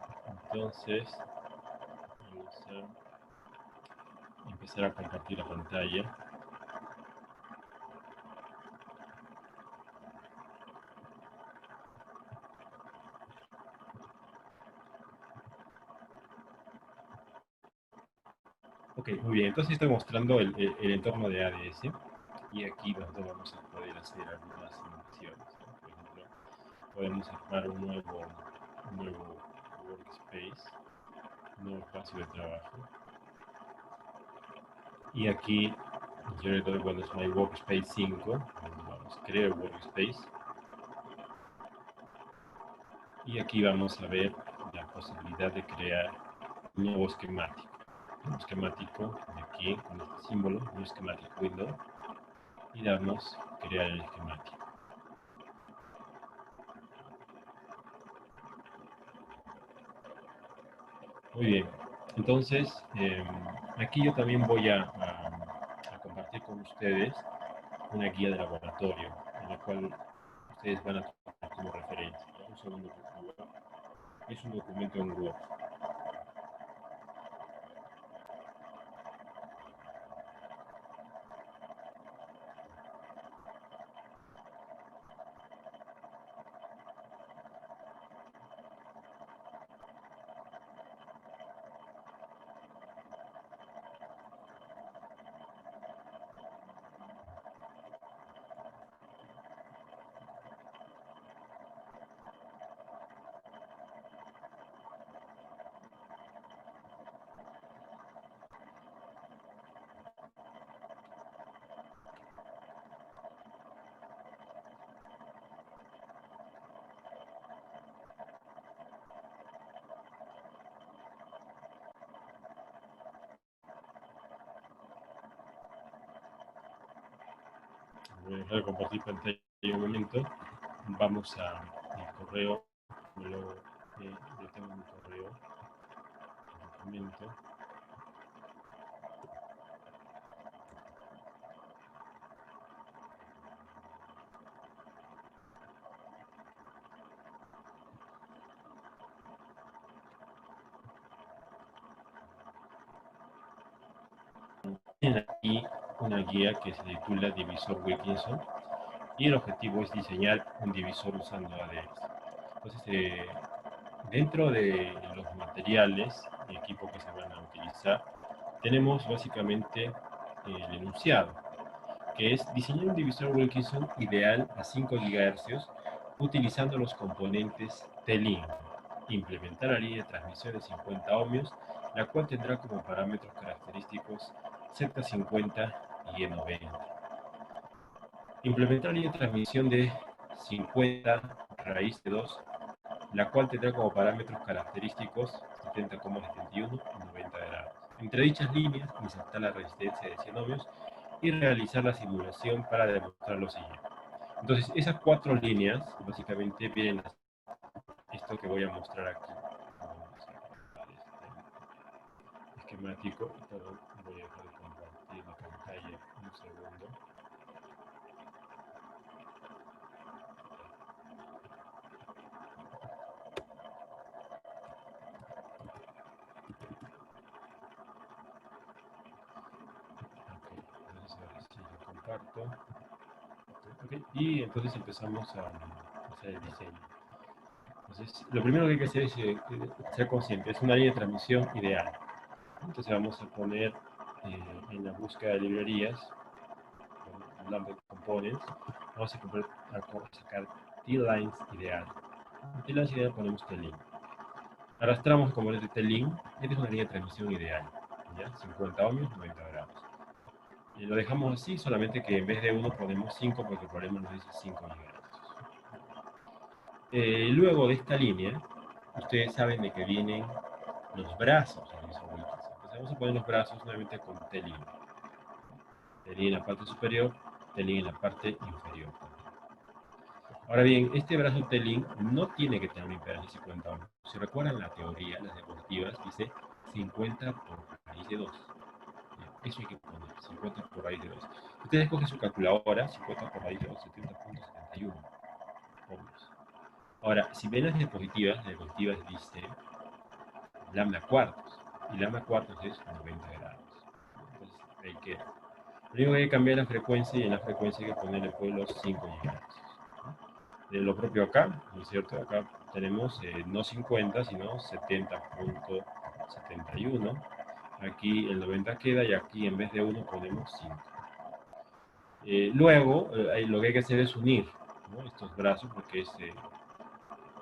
[SPEAKER 1] Entonces, vamos a empezar a compartir la pantalla. Ok, muy bien. Entonces estoy mostrando el entorno de ADS. Y aquí nosotros vamos a poder hacer algunas innovaciones, ¿no? Por ejemplo, podemos armar un nuevo workspace, un nuevo espacio de trabajo. Y aquí yo le doy, bueno, es My Workspace 5. Vamos a crear workspace. Y aquí vamos a ver la posibilidad de crear un nuevo esquemático. Un esquemático de aquí, con este símbolo, un schematic window. Y damos crear el esquemático. Muy bien, entonces aquí yo también voy a compartir con ustedes una guía de laboratorio en la cual ustedes van a tomar como referencia. Un segundo, por favor. Es un documento en Word. Voy a dejar de compartir pantalla un momento. Vamos al correo. Yo tengo mi correo, el documento. Tienen aquí una guía que se titula Divisor Wilkinson y el objetivo es diseñar un divisor usando ADS. Entonces, dentro de los materiales y equipo que se van a utilizar, tenemos básicamente el enunciado, que es diseñar un divisor Wilkinson ideal a 5 GHz utilizando los componentes T-Link, implementar la línea de transmisión de 50 ohmios, la cual tendrá como parámetros característicos Z50 y E90. Implementar la línea de transmisión de 50 raíz de 2, la cual tendrá como parámetros característicos 70,71 y 90 grados. Entre dichas líneas, insertar la resistencia de 100 ohmios y realizar la simulación para demostrar lo siguiente. Entonces, esas 4 líneas básicamente vienen a esto que voy a mostrar aquí. Esquemático, perdón, voy a dejar de compartir la pantalla un segundo. Entonces ahora sí lo comparto. Okay. Y entonces empezamos a hacer el diseño. Entonces, lo primero que hay que hacer es ser consciente, es una línea de transmisión ideal. Entonces vamos a poner en la búsqueda de librerías, con Lambda Components, vamos a sacar T-Lines ideal. En T-Lines ideal ponemos T-Link. Arrastramos como es de T-Link, esta es una línea de transmisión ideal, ¿ya? 50 ohmios, 90 grados. Y lo dejamos así, solamente que en vez de 1 ponemos 5 porque el problema nos dice 5 GHz. Luego de esta línea, ustedes saben de que vienen los brazos del divisor Wilkinson. Entonces vamos a poner los brazos nuevamente con T-Link. T-Link en la parte superior, T-Link en la parte inferior. Ahora bien, este brazo T-Link no tiene que tener una impedancia de 50 ohmios. Si recuerdan la teoría, las deportivas, dice 50 por raíz de 2. Eso hay que poner, 50 por raíz de 2. Ustedes escogen su calculadora, 50 por raíz de 2, 70.71 ohmios.
[SPEAKER 4] Ahora, si ven las diapositivas dice lambda cuartos, y lambda cuartos es 90 grados. Entonces, ahí queda. Lo único que hay que cambiar es la frecuencia, y en la frecuencia hay que ponerle pues los 5 GHz. Lo propio acá, ¿no es cierto? Acá tenemos no 50, sino 70.71. Aquí el 90 queda, y aquí en vez de 1 ponemos 5. Luego, lo que hay que hacer es unir, ¿no?, estos brazos, porque es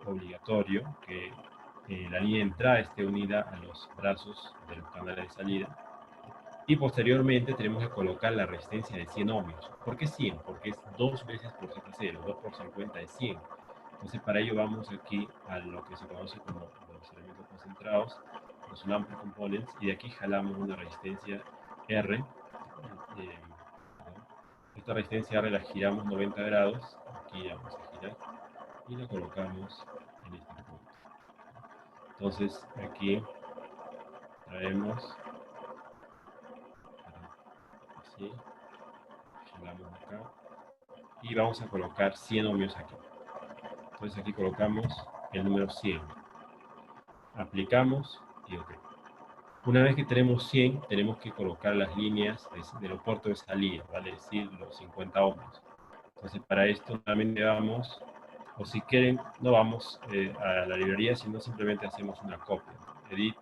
[SPEAKER 4] obligatorio que la línea de entrada esté unida a los brazos de los canales de salida. Y posteriormente tenemos que colocar la resistencia de 100 ohmios. ¿Por qué 100? Porque es 2 veces por Z0, 2 por 50 es 100. Entonces, para ello vamos aquí a lo que se conoce como los elementos concentrados, los Lampert components, y de aquí jalamos una resistencia R. Esta resistencia R la giramos 90 grados, aquí la vamos a girar, y la colocamos en este punto. Entonces, aquí traemos, así, jalamos acá, y vamos a colocar 100 ohmios aquí. Entonces aquí colocamos el número 100. Aplicamos y OK. Una vez que tenemos 100, tenemos que colocar las líneas de los puertos de salida, vale decir, los 50 ohmios. Entonces para esto nuevamente vamos, o si quieren, no vamos a la librería, sino simplemente hacemos una copia. Edit,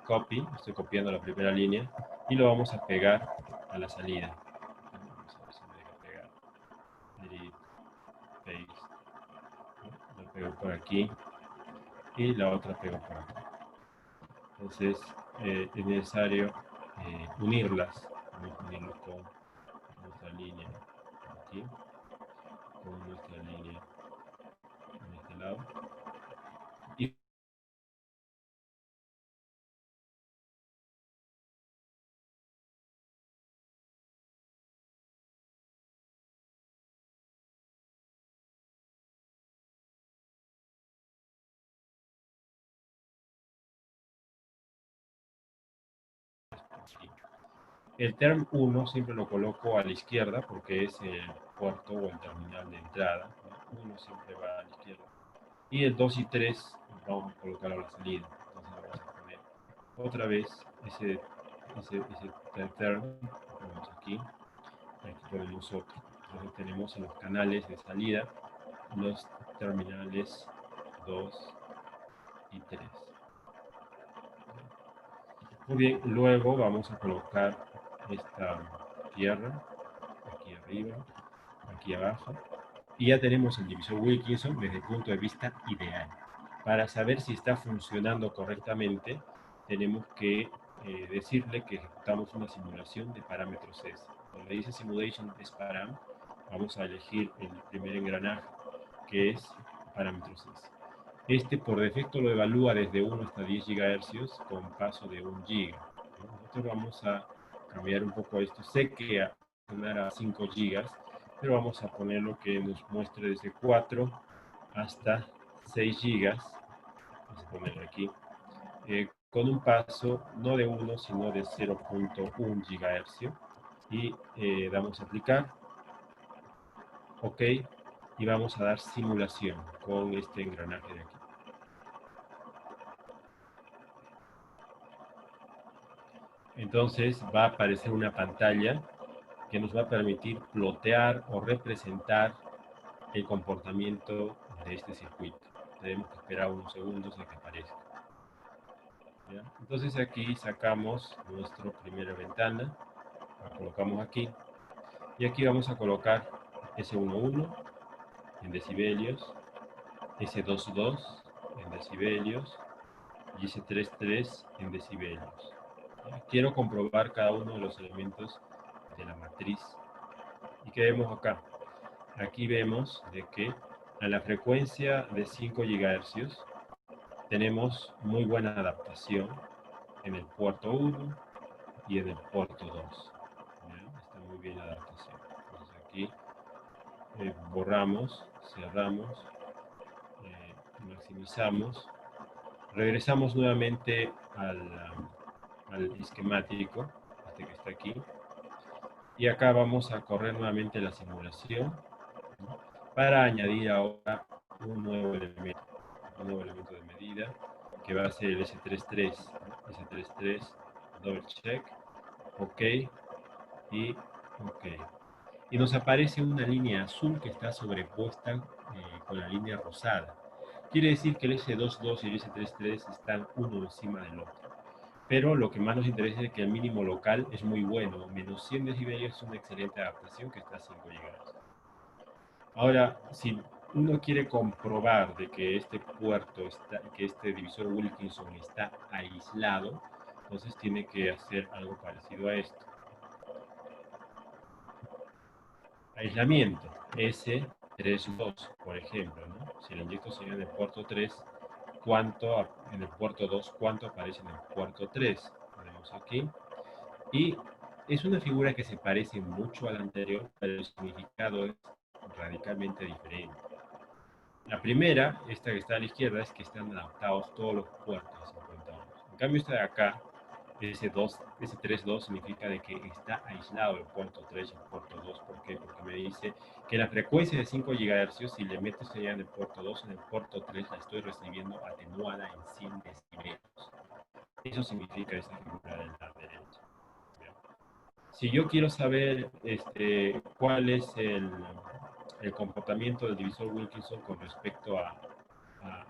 [SPEAKER 4] copy, estoy copiando la primera línea, y lo vamos a pegar a la salida. Vamos a ver si me deja pegar. Edit, paste. Lo pego por aquí, y la otra pego por acá. Entonces es necesario unirlas. Vamos a unirlo con nuestra línea aquí, con nuestra línea en este lado. Y el term 1 siempre lo coloco a la izquierda porque es el puerto o el terminal de entrada. 1 siempre va a la izquierda. Y el 2 y 3 vamos a colocar a la salida. Entonces vamos a poner otra vez ese term. Ponemos aquí. Aquí ponemos otro. Entonces tenemos en los canales de salida los terminales 2 y 3. Muy bien, luego vamos a colocar esta tierra aquí arriba, aquí abajo, y ya tenemos el divisor Wilkinson desde el punto de vista ideal. Para saber si está funcionando correctamente, tenemos que decirle que ejecutamos una simulación de parámetros S. Donde dice Simulation S Param, vamos a elegir el primer engranaje, que es parámetros S. Este por defecto lo evalúa desde 1 hasta 10 GHz con paso de 1 GB. Nosotros vamos a cambiar un poco esto. Sé que a 5 GB, pero vamos a poner lo que nos muestre desde 4 hasta 6 GB. Vamos a ponerlo aquí. Con un paso no de 1, sino de 0.1 GHz. Y damos a aplicar. OK. Y vamos a dar simulación con este engranaje de aquí. Entonces va a aparecer una pantalla que nos va a permitir plotear o representar el comportamiento de este circuito. Tenemos que esperar unos segundos a que aparezca. ¿Ya? Entonces aquí sacamos nuestra primera ventana, la colocamos aquí, y aquí vamos a colocar S11 en decibelios, S22 en decibelios y S33 en decibelios. Quiero comprobar cada uno de los elementos de la matriz. ¿Y qué vemos acá? Aquí vemos de que a la frecuencia de 5 GHz tenemos muy buena adaptación en el puerto 1 y en el puerto 2. Está muy bien la adaptación. Entonces aquí borramos, cerramos, maximizamos, regresamos nuevamente al esquemático, este que está aquí, y acá vamos a correr nuevamente la simulación, ¿no?, para añadir ahora un nuevo elemento de medida, que va a ser el S33, ¿no? S33, double check, OK, y OK. Y nos aparece una línea azul que está sobrepuesta con la línea rosada. Quiere decir que el S22 y el S33 están uno encima del otro. Pero lo que más nos interesa es que el mínimo local es muy bueno. Menos 100 decibelios es una excelente adaptación que está a 5 GHz. Ahora, si uno quiere comprobar de que este que este divisor Wilkinson está aislado, entonces tiene que hacer algo parecido a esto. Aislamiento, S32, por ejemplo, ¿no? Si le inyecto señal en el puerto 3, ¿cuánto en el puerto 2, cuánto aparece en el puerto 3? Ponemos aquí. Y es una figura que se parece mucho a la anterior, pero el significado es radicalmente diferente. La primera, esta que está a la izquierda, es que están adaptados todos los puertos a 50 ohms. En cambio, esta de acá, S32 significa de que está aislado el puerto 3 y el puerto 2. ¿Por qué? Porque me dice que la frecuencia de 5 GHz, si le meto señal en el puerto 2, en el puerto 3 la estoy recibiendo atenuada en 100 decibelios. Eso significa esa figura de la derecha. Si yo quiero saber cuál es el comportamiento del divisor Wilkinson con respecto a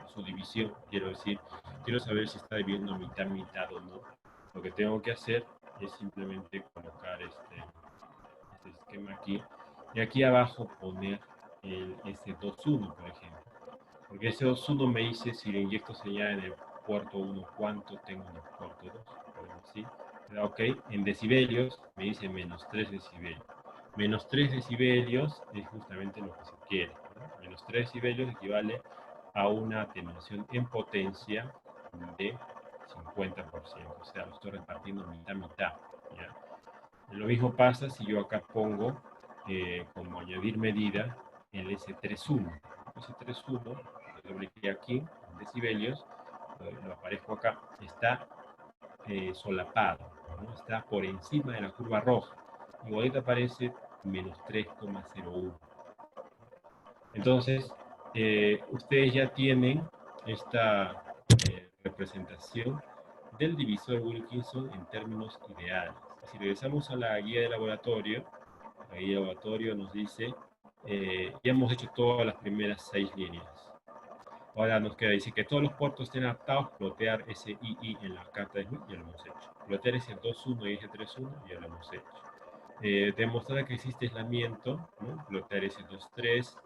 [SPEAKER 4] su división, quiero decir, quiero saber si está dividiendo mitad o no, lo que tengo que hacer es simplemente colocar este esquema aquí y aquí abajo poner el S21, por ejemplo, porque S21 me dice si le inyecto señal en el puerto 1, cuánto tengo en el puerto 2, ¿sí? OK, en decibelios me dice menos 3 decibelios. Menos 3 decibelios es justamente lo que se quiere, ¿no? Menos 3 decibelios equivale a una atenuación en potencia de 50%, o sea, lo estoy repartiendo mitad-mitad, ¿ya? Lo mismo pasa si yo acá pongo como añadir medida el S31. S31, lo doble clic aquí, en decibelios, lo aparezco acá, está solapado, ¿no? Está por encima de la curva roja. Igualito aparece menos 3,01. Entonces, ustedes ya tienen esta representación del divisor Wilkinson en términos ideales. Si regresamos a la guía de laboratorio, la guía de laboratorio nos dice, ya hemos hecho todas las primeras 6 líneas. Ahora nos queda decir que todos los puertos estén adaptados, plotear ese II en la carta de Smith, ya lo hemos hecho. Plotear ese 2.1 y ese 3.1, ya lo hemos hecho. Demostrar que existe aislamiento, ¿no? Plotear ese 2.3,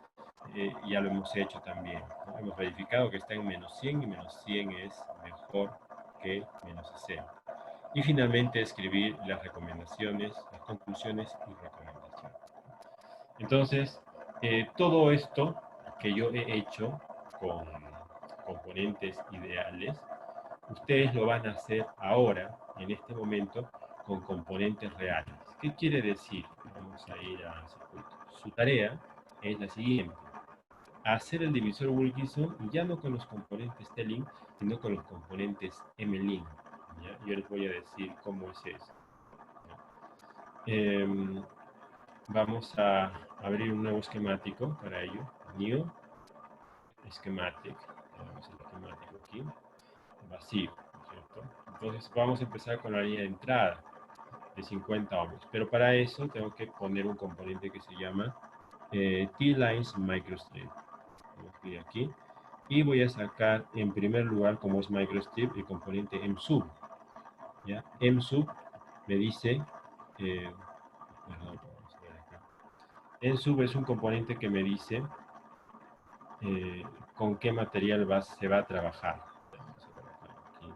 [SPEAKER 4] ya lo hemos hecho también, ¿no? Hemos verificado que está en menos 100 y menos 100 es mejor que menos 60. Y finalmente escribir las recomendaciones, las conclusiones y recomendaciones. Entonces, todo esto que yo he hecho con componentes ideales, ustedes lo van a hacer ahora, en este momento, con componentes reales. ¿Qué quiere decir? Vamos a ir al circuito. Su tarea es la siguiente: hacer el divisor Wilkinson ya no con los componentes T-Link, sino con los componentes M-Link. Yo les voy a decir cómo es eso. Vamos a abrir un nuevo esquemático para ello. New Schematic. Tenemos el esquemático aquí. Vacío, ¿cierto? Entonces vamos a empezar con la línea de entrada de 50 ohms. Pero para eso tengo que poner un componente que se llama T-Lines Microstrip. Voy aquí. Y voy a sacar en primer lugar, como es Microstrip, el componente M-Sub. ¿Ya? M-Sub me dice... perdón, vamos a ver acá. M-Sub es un componente que me dice con qué material se va a trabajar. Vamos a colocar aquí.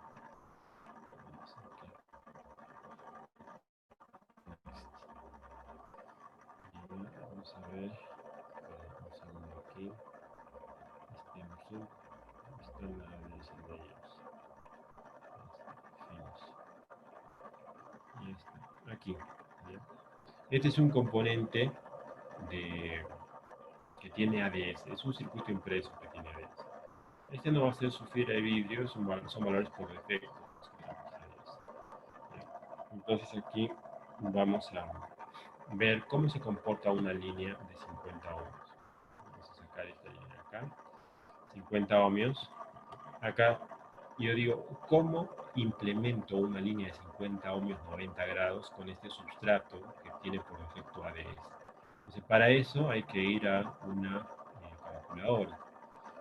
[SPEAKER 4] Vamos a ver. Un segundo aquí. M-Sub está en la dirección de ellos. Y este, aquí. ¿Bien? Este es un componente que tiene ADS, es un circuito impreso que tiene ADS. Este no va a ser su fibra de vidrio, son valores por defecto. Entonces aquí vamos a ver cómo se comporta una línea de 50 ohms. Vamos a sacar esta línea acá. 50 ohmios. Acá yo digo, ¿cómo implemento una línea de 50 ohmios 90 grados con este sustrato que tiene por defecto ADS? Entonces, para eso hay que ir a una calculadora.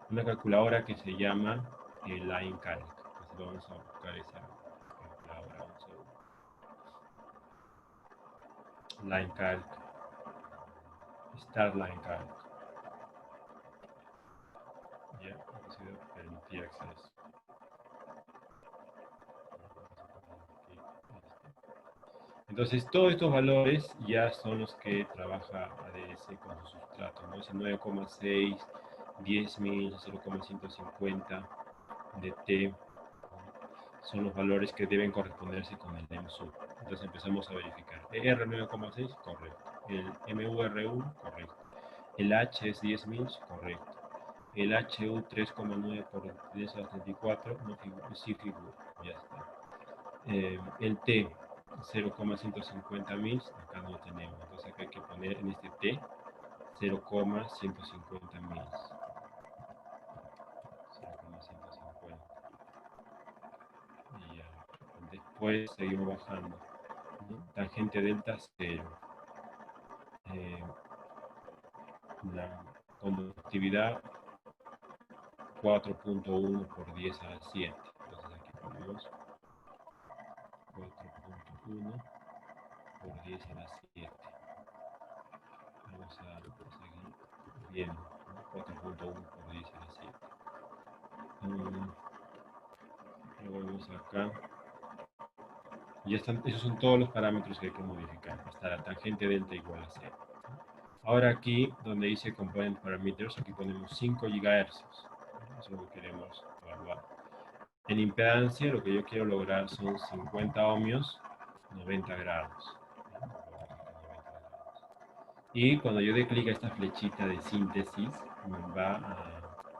[SPEAKER 4] Una calculadora que se llama Line Calc. Entonces vamos a buscar esa calculadora. Un segundo. Line Calc. Starline Calc. Ya, entonces voy a permitir acceso. Entonces, todos estos valores ya son los que trabaja ADS con su sustrato, ¿no? Ese 9,6, 10.000, 0,150 de T, son los valores que deben corresponderse con el MSUB. Entonces empezamos a verificar. ER 9,6, correcto. El MUR1, correcto. El H es 10.000, correcto. El HU 3,9 por 10 a la 34, no figura, sí figura, ya está. El T 0,150.000, acá no lo tenemos, entonces acá hay que poner en este T 0,150.000. 0,150. Y ya. Después seguimos bajando. Tangente delta 0. La conductividad 4.1 por 10 a la 7. Entonces aquí ponemos 4.1 por 10 a la 7. Vamos a seguir viendo. 4.1 por 10 a la 7. Luego vamos acá. Ya están, esos son todos los parámetros que hay que modificar. Hasta la tangente delta igual a 0. Ahora aquí, donde dice Component Parameters, aquí ponemos 5 GHz. Eso es lo que queremos evaluar. En impedancia, lo que yo quiero lograr son 50 ohmios, 90 grados. Y cuando yo dé clic a esta flechita de síntesis, me va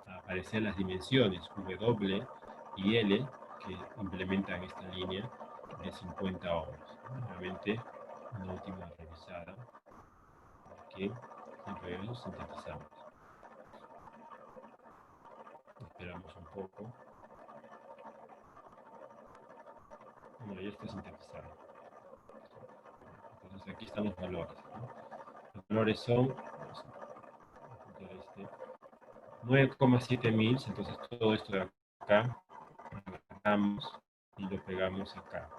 [SPEAKER 4] a aparecer las dimensiones W y L que implementan esta línea de 50 ohmios. Nuevamente, una última revisada. Aquí, siempre lo sintetizamos. Esperamos un poco. Bueno, ya está sintetizado. Entonces aquí están los valores, ¿no? Los valores son 9,7 mil, entonces todo esto de acá lo agarramos y lo pegamos acá.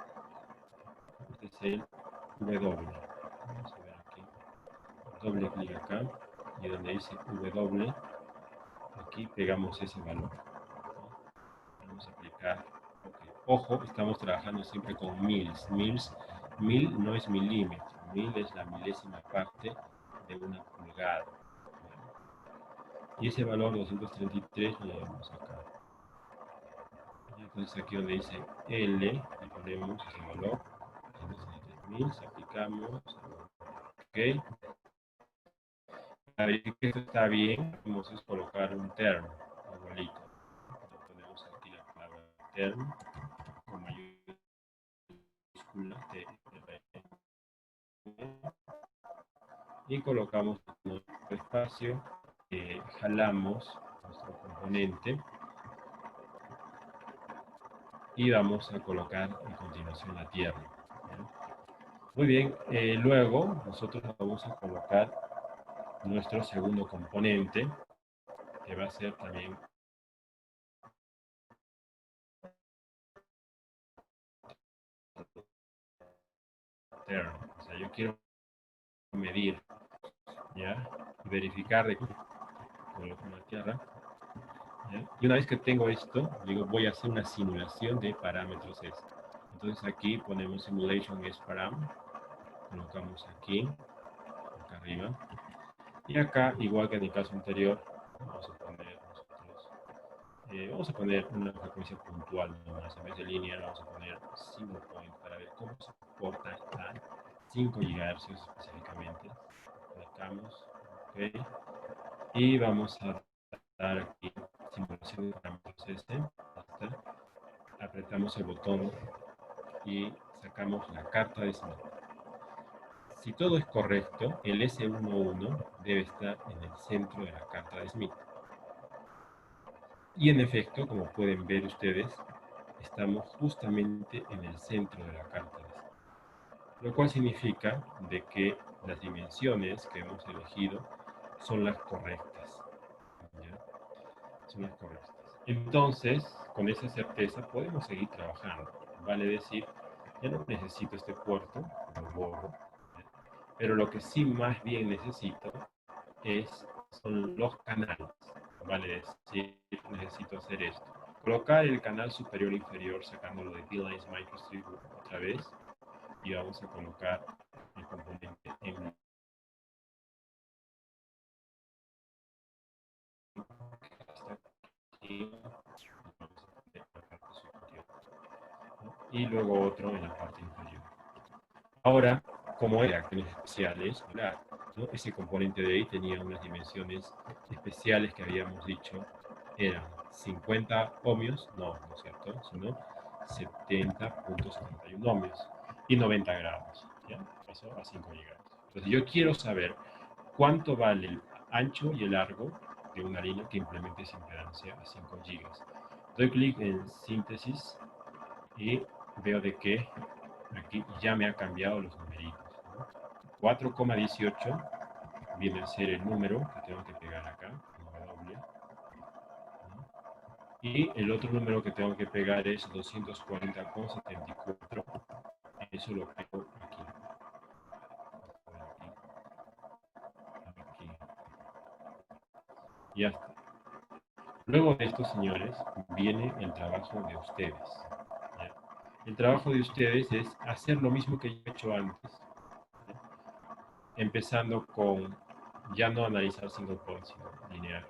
[SPEAKER 4] Este es el W. Vamos a ver aquí. Doble clic acá y donde dice W, aquí pegamos ese valor. Vamos a aplicar. Okay. Ojo, estamos trabajando siempre con mils. Mil no es milímetro, mil es la milésima parte de una pulgada. Y ese valor 233 lo llevamos acá. Y entonces aquí donde dice L, y ponemos ese valor, 233.000, aplicamos, ok. Para ver que esto está bien, vamos a colocar un term, igualito. Entonces ponemos aquí la palabra term, con mayúscula T, y colocamos nuestro espacio, jalamos nuestro componente y vamos a colocar a continuación la tierra. Muy bien, luego nosotros vamos a colocar nuestro segundo componente, que va a ser también term. O sea, yo quiero medir, ¿ya? Y verificar de que coloco la tierra. ¿Ya? Y una vez que tengo esto, digo, voy a hacer una simulación de parámetros S. Entonces aquí ponemos simulation S-param, colocamos aquí, acá arriba, y acá, igual que en el caso anterior, vamos a poner una frecuencia puntual, nomás, en vez de línea, vamos a poner single point para ver cómo se comporta a 5 GHz específicamente. Colocamos, ok, y vamos a dar aquí simulación de parámetros S, apretamos el botón y sacamos la carta de Smith. Si todo es correcto, el S11 debe estar en el centro de la carta de Smith. Y en efecto, como pueden ver ustedes, estamos justamente en el centro de la carta, lo cual significa de que las dimensiones que hemos elegido son las correctas. ¿Ya? Son las correctas. Entonces, con esa certeza podemos seguir trabajando. Vale decir, ya no necesito este puerto, lo borro. Pero lo que sí más bien necesito son los canales. Vale decir, necesito hacer esto. Colocar el canal superior e inferior sacándolo de D-Lines Microstrip otra vez. Y vamos a colocar el componente en y luego otro en la parte inferior. Ahora, como hay reacciones especiales, ¿no? Ese componente de ahí tenía unas dimensiones especiales que habíamos dicho eran 50 ohmios, no es cierto, sino 70.71 ohmios y 90 grados. ¿Ya? Pasó a 5 grados. Entonces yo quiero saber cuánto vale el ancho y el largo de una línea que implemente esa impedancia a 5 gigas. Doy clic en síntesis y veo de que aquí ya me ha cambiado los numeritos. 4,18 viene a ser el número que tengo que pegar acá, W. Y el otro número que tengo que pegar es 240,74. Eso lo pego aquí. Aquí. Ya está. Luego de esto, señores, viene el trabajo de ustedes. ¿Ya? El trabajo de ustedes es hacer lo mismo que yo he hecho antes. ¿Ya? Empezando con ya no analizar single point, sino lineal.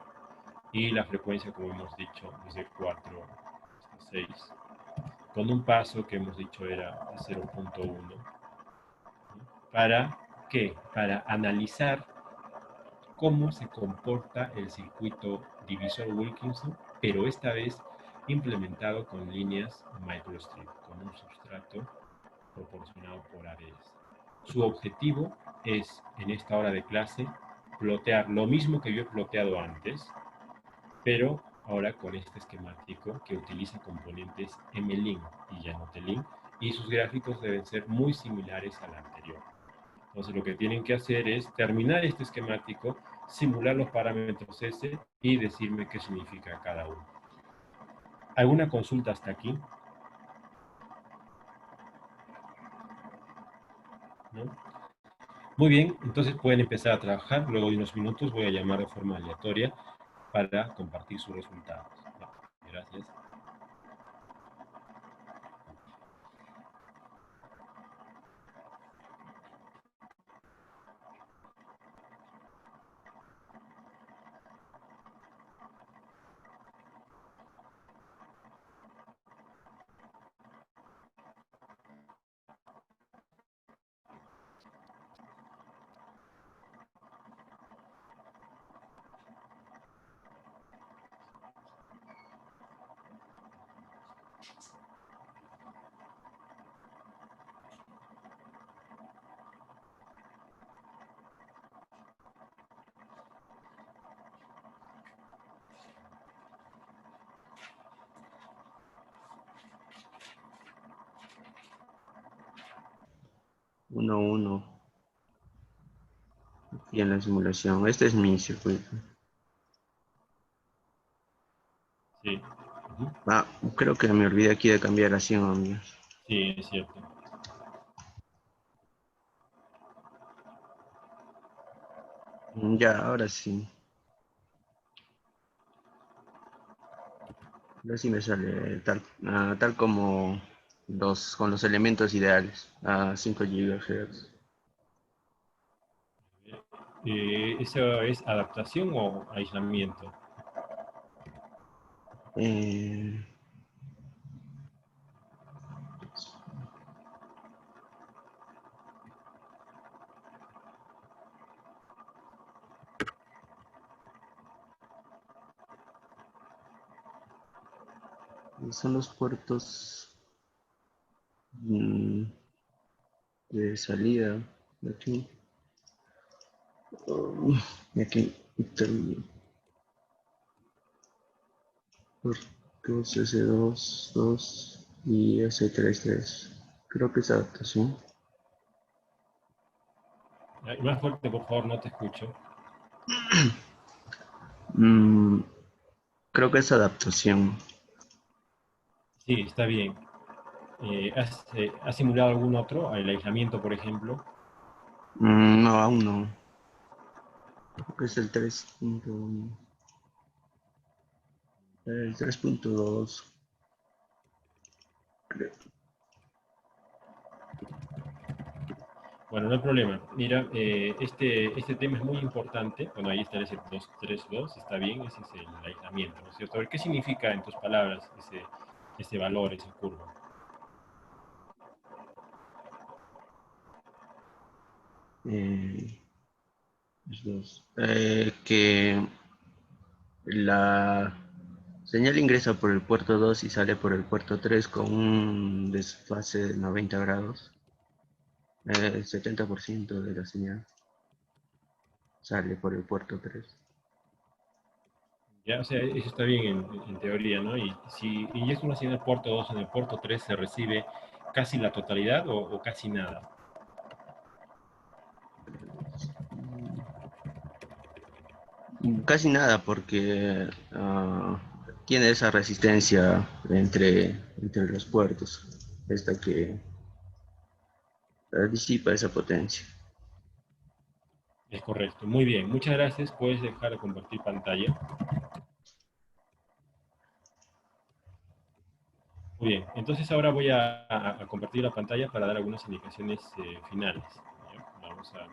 [SPEAKER 4] Y la frecuencia, como hemos dicho, es de 4 hasta 6. Con un paso que hemos dicho era de 0.1. ¿Para qué? Para analizar cómo se comporta el circuito divisor Wilkinson, pero esta vez implementado con líneas microstrip, con un sustrato proporcionado por ABS. Su objetivo es, en esta hora de clase, plotear lo mismo que yo he ploteado antes, pero ahora con este esquemático que utiliza componentes M-Link y Janot-Link, y sus gráficos deben ser muy similares al anterior. Entonces lo que tienen que hacer es terminar este esquemático, simular los parámetros S y decirme qué significa cada uno. ¿Alguna consulta hasta aquí? ¿No? Muy bien, entonces pueden empezar a trabajar. Luego de unos minutos voy a llamar de forma aleatoria para compartir sus resultados. Gracias.
[SPEAKER 5] Uno y en la simulación. Este es mi circuito.
[SPEAKER 4] Sí.
[SPEAKER 5] Creo que me olvidé aquí de cambiar a 100 ohmios.
[SPEAKER 4] Sí, es cierto.
[SPEAKER 5] Ya, ahora sí. Ahora sí me sale tal como con los elementos ideales a 5 GHz.
[SPEAKER 4] ¿Eso es adaptación o aislamiento?
[SPEAKER 5] Son los puertos de salida de aquí. Y aquí termino. Puertos S2, 2 y S3, 3. Creo que es adaptación.
[SPEAKER 4] Más fuerte, por favor, no te escucho.
[SPEAKER 5] Mm, creo que es adaptación.
[SPEAKER 4] Sí, está bien. ¿Has simulado algún otro? El aislamiento, por ejemplo.
[SPEAKER 5] No, aún no. Creo que es el 3.1. El 3.2. Creo.
[SPEAKER 4] Bueno, no hay problema. Mira, este tema es muy importante. Bueno, ahí está el S232, está bien, ese es el aislamiento, ¿no es cierto? A ver, ¿qué significa en tus palabras ese valor, esa curva?
[SPEAKER 5] Eh, que la señal ingresa por el puerto 2 y sale por el puerto 3 con un desfase de 90 grados. El 70% de la señal sale por el puerto 3.
[SPEAKER 4] Ya, o sea, eso está bien en teoría, ¿no? Y si es una señal puerto 2 en el puerto 3 se recibe casi la totalidad o casi nada.
[SPEAKER 5] Casi nada porque tiene esa resistencia entre los puertos, esta que disipa esa potencia.
[SPEAKER 4] Es correcto. Muy bien, muchas gracias. Puedes dejar de compartir pantalla. Muy bien, entonces ahora voy a compartir la pantalla para dar algunas indicaciones finales. ¿Ya? Vamos a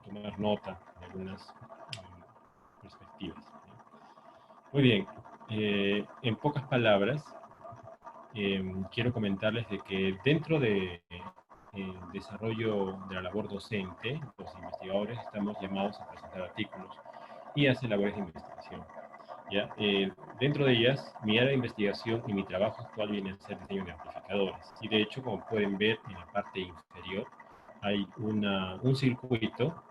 [SPEAKER 4] tomar nota de algunas perspectivas. ¿Ya? Muy bien, en pocas palabras, quiero comentarles de que dentro de desarrollo de la labor docente, los investigadores estamos llamados a presentar artículos y hacer labores de investigación. ¿Ya? Dentro de ellas, mi área de investigación y mi trabajo actual viene a ser diseño de amplificadores. Y de hecho, como pueden ver en la parte inferior, hay un circuito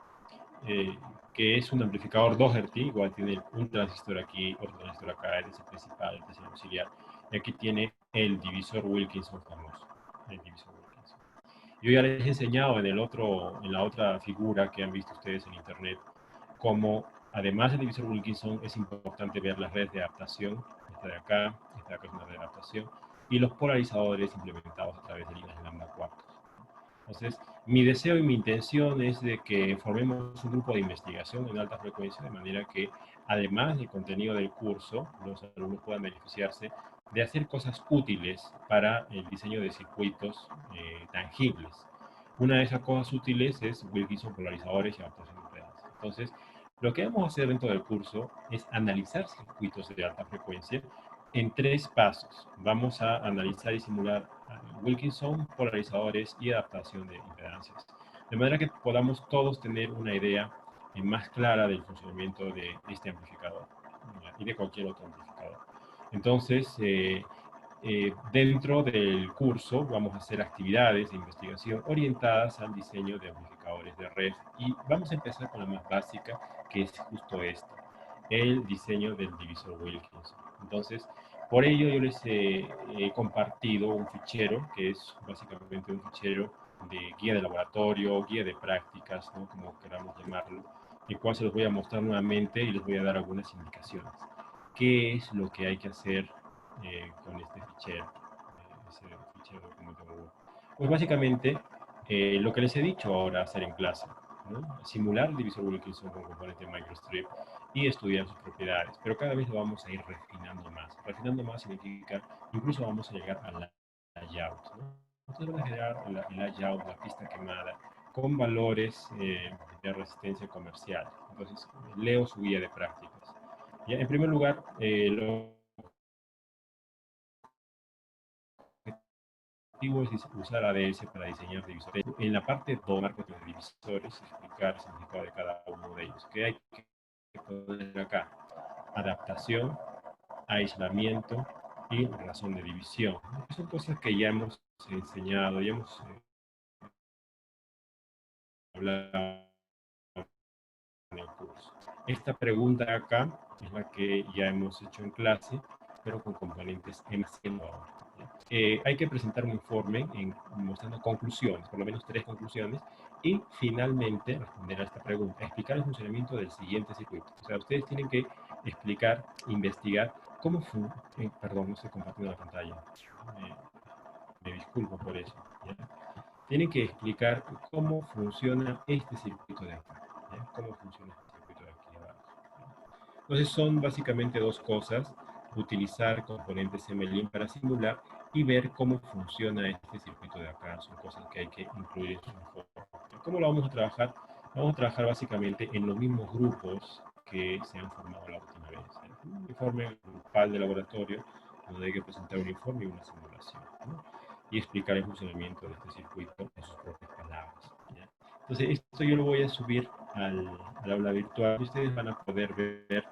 [SPEAKER 4] eh, que es un amplificador Doherty, igual tiene un transistor aquí, otro transistor acá, el principal, el auxiliar, y aquí tiene el divisor Wilkinson famoso, el divisor Wilkinson. Yo ya les he enseñado en la otra figura que han visto ustedes en internet, cómo además del divisor Wilkinson es importante ver las redes de adaptación, esta de acá es una red de adaptación, y los polarizadores implementados a través de líneas lambda 4. Entonces, mi deseo y mi intención es de que formemos un grupo de investigación en alta frecuencia, de manera que, además del contenido del curso, los alumnos puedan beneficiarse de hacer cosas útiles para el diseño de circuitos tangibles. Una de esas cosas útiles es Wilkinson polarizadores y adaptación de impedancia. Entonces, lo que vamos a hacer dentro del curso es analizar circuitos de alta frecuencia en 3 pasos. Vamos a analizar y simular Wilkinson, polarizadores y adaptación de impedancias. De manera que podamos todos tener una idea más clara del funcionamiento de este amplificador y de cualquier otro amplificador. Entonces, dentro del curso vamos a hacer actividades de investigación orientadas al diseño de amplificadores de red y vamos a empezar con la más básica, que es justo esta, el diseño del divisor Wilkinson. Entonces, por ello yo les he compartido un fichero que es básicamente un fichero de guía de laboratorio, guía de prácticas, ¿no? Como queramos llamarlo, el cual se los voy a mostrar nuevamente y les voy a dar algunas indicaciones. ¿Qué es lo que hay que hacer con este fichero? Ese fichero documento Google. Pues básicamente lo que les he dicho ahora hacer en clase, ¿no? Simular el divisor Wilkinson con componente microstrip y estudiar sus propiedades, pero cada vez lo vamos a ir refinando más. Refinando más significa, incluso vamos a llegar a la layout, ¿no? Entonces vamos a generar el layout, la pista quemada, con valores de resistencia comercial. Entonces, leo su guía de prácticas. Ya, en primer lugar, lo objetivo es usar ADS para diseñar divisores. En la parte 2, marcos de divisores, explicar el significado de cada uno de ellos. ¿Qué hay que poner acá? Adaptación, aislamiento y razón de división. Son cosas que ya hemos enseñado, ya hemos hablado en el curso. Esta pregunta acá es la que ya hemos hecho en clase, pero con componentes M100 ahora. Hay que presentar un informe mostrando conclusiones, por lo menos 3 conclusiones, y finalmente responder a esta pregunta, explicar el funcionamiento del siguiente circuito. O sea, ustedes tienen que explicar, investigar cómo perdón, no estoy compartiendo la pantalla. Me disculpo por eso. ¿Ya? Tienen que explicar cómo funciona este circuito de acá. ¿Ya? Cómo funciona este circuito de aquí abajo. Entonces son básicamente dos cosas: utilizar componentes MLIN para simular y ver cómo funciona este circuito de acá. Son cosas que hay que incluir en su informe. ¿Cómo lo vamos a trabajar? Vamos a trabajar básicamente en los mismos grupos que se han formado la última vez. Un informe grupal de laboratorio, donde hay que presentar un informe y una simulación, ¿no? Y explicar el funcionamiento de este circuito en sus propias palabras, ¿ya? Entonces, esto yo lo voy a subir al aula virtual y ustedes van a poder ver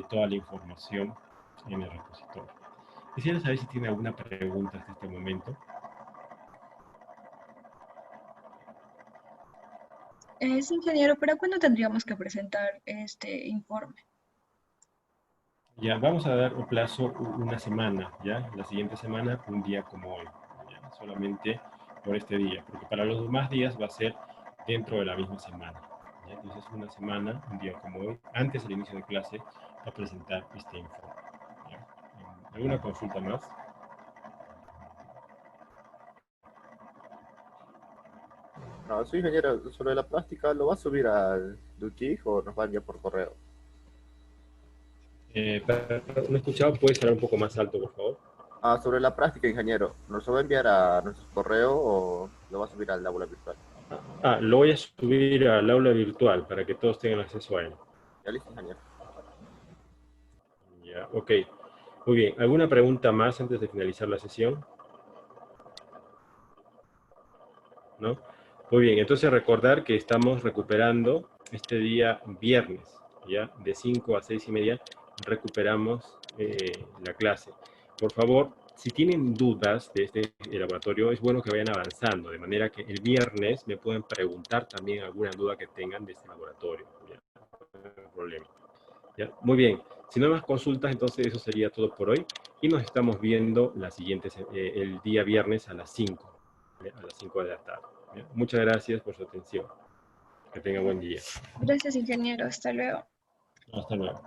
[SPEAKER 4] toda la información en el repositorio. Quisiera saber si tiene alguna pregunta hasta este momento.
[SPEAKER 3] Sí, ingeniero, ¿para cuándo tendríamos que presentar este informe?
[SPEAKER 4] Ya, vamos a dar un plazo una semana, ¿ya? La siguiente semana, un día como hoy, ¿ya? Solamente por este día, porque para los demás días va a ser dentro de la misma semana, ¿ya? Entonces, una semana, un día como hoy, antes del inicio de clase, a presentar este informe, ¿ya? ¿Alguna consulta más?
[SPEAKER 6] No, sí, ingeniero, sobre la plástica, ¿lo va a subir al Duty o nos va a enviar por correo?
[SPEAKER 4] No he escuchado, ¿puedes hablar un poco más alto, por favor?
[SPEAKER 6] Sobre la práctica, ingeniero, ¿nos lo va a enviar a nuestro correo o lo va a subir al aula virtual?
[SPEAKER 4] Lo voy a subir al aula virtual para que todos tengan acceso a él.
[SPEAKER 6] Ya listo, ingeniero.
[SPEAKER 4] Ya, ok. Muy bien. ¿Alguna pregunta más antes de finalizar la sesión? ¿No? Muy bien. Entonces recordar que estamos recuperando este día viernes, ¿ya? De 5 a 6 y media recuperamos la clase. Por favor, si tienen dudas de este laboratorio, es bueno que vayan avanzando, de manera que el viernes me pueden preguntar también alguna duda que tengan de este laboratorio, ¿ya? No hay problema. ¿Ya? Muy bien. Si no hay más consultas, entonces eso sería todo por hoy. Y nos estamos viendo el día viernes a las 5, ¿ya? A las 5 de la tarde. ¿Ya? Muchas gracias por su atención. Que tenga buen día.
[SPEAKER 3] Gracias, ingeniero. Hasta luego.
[SPEAKER 4] Hasta luego.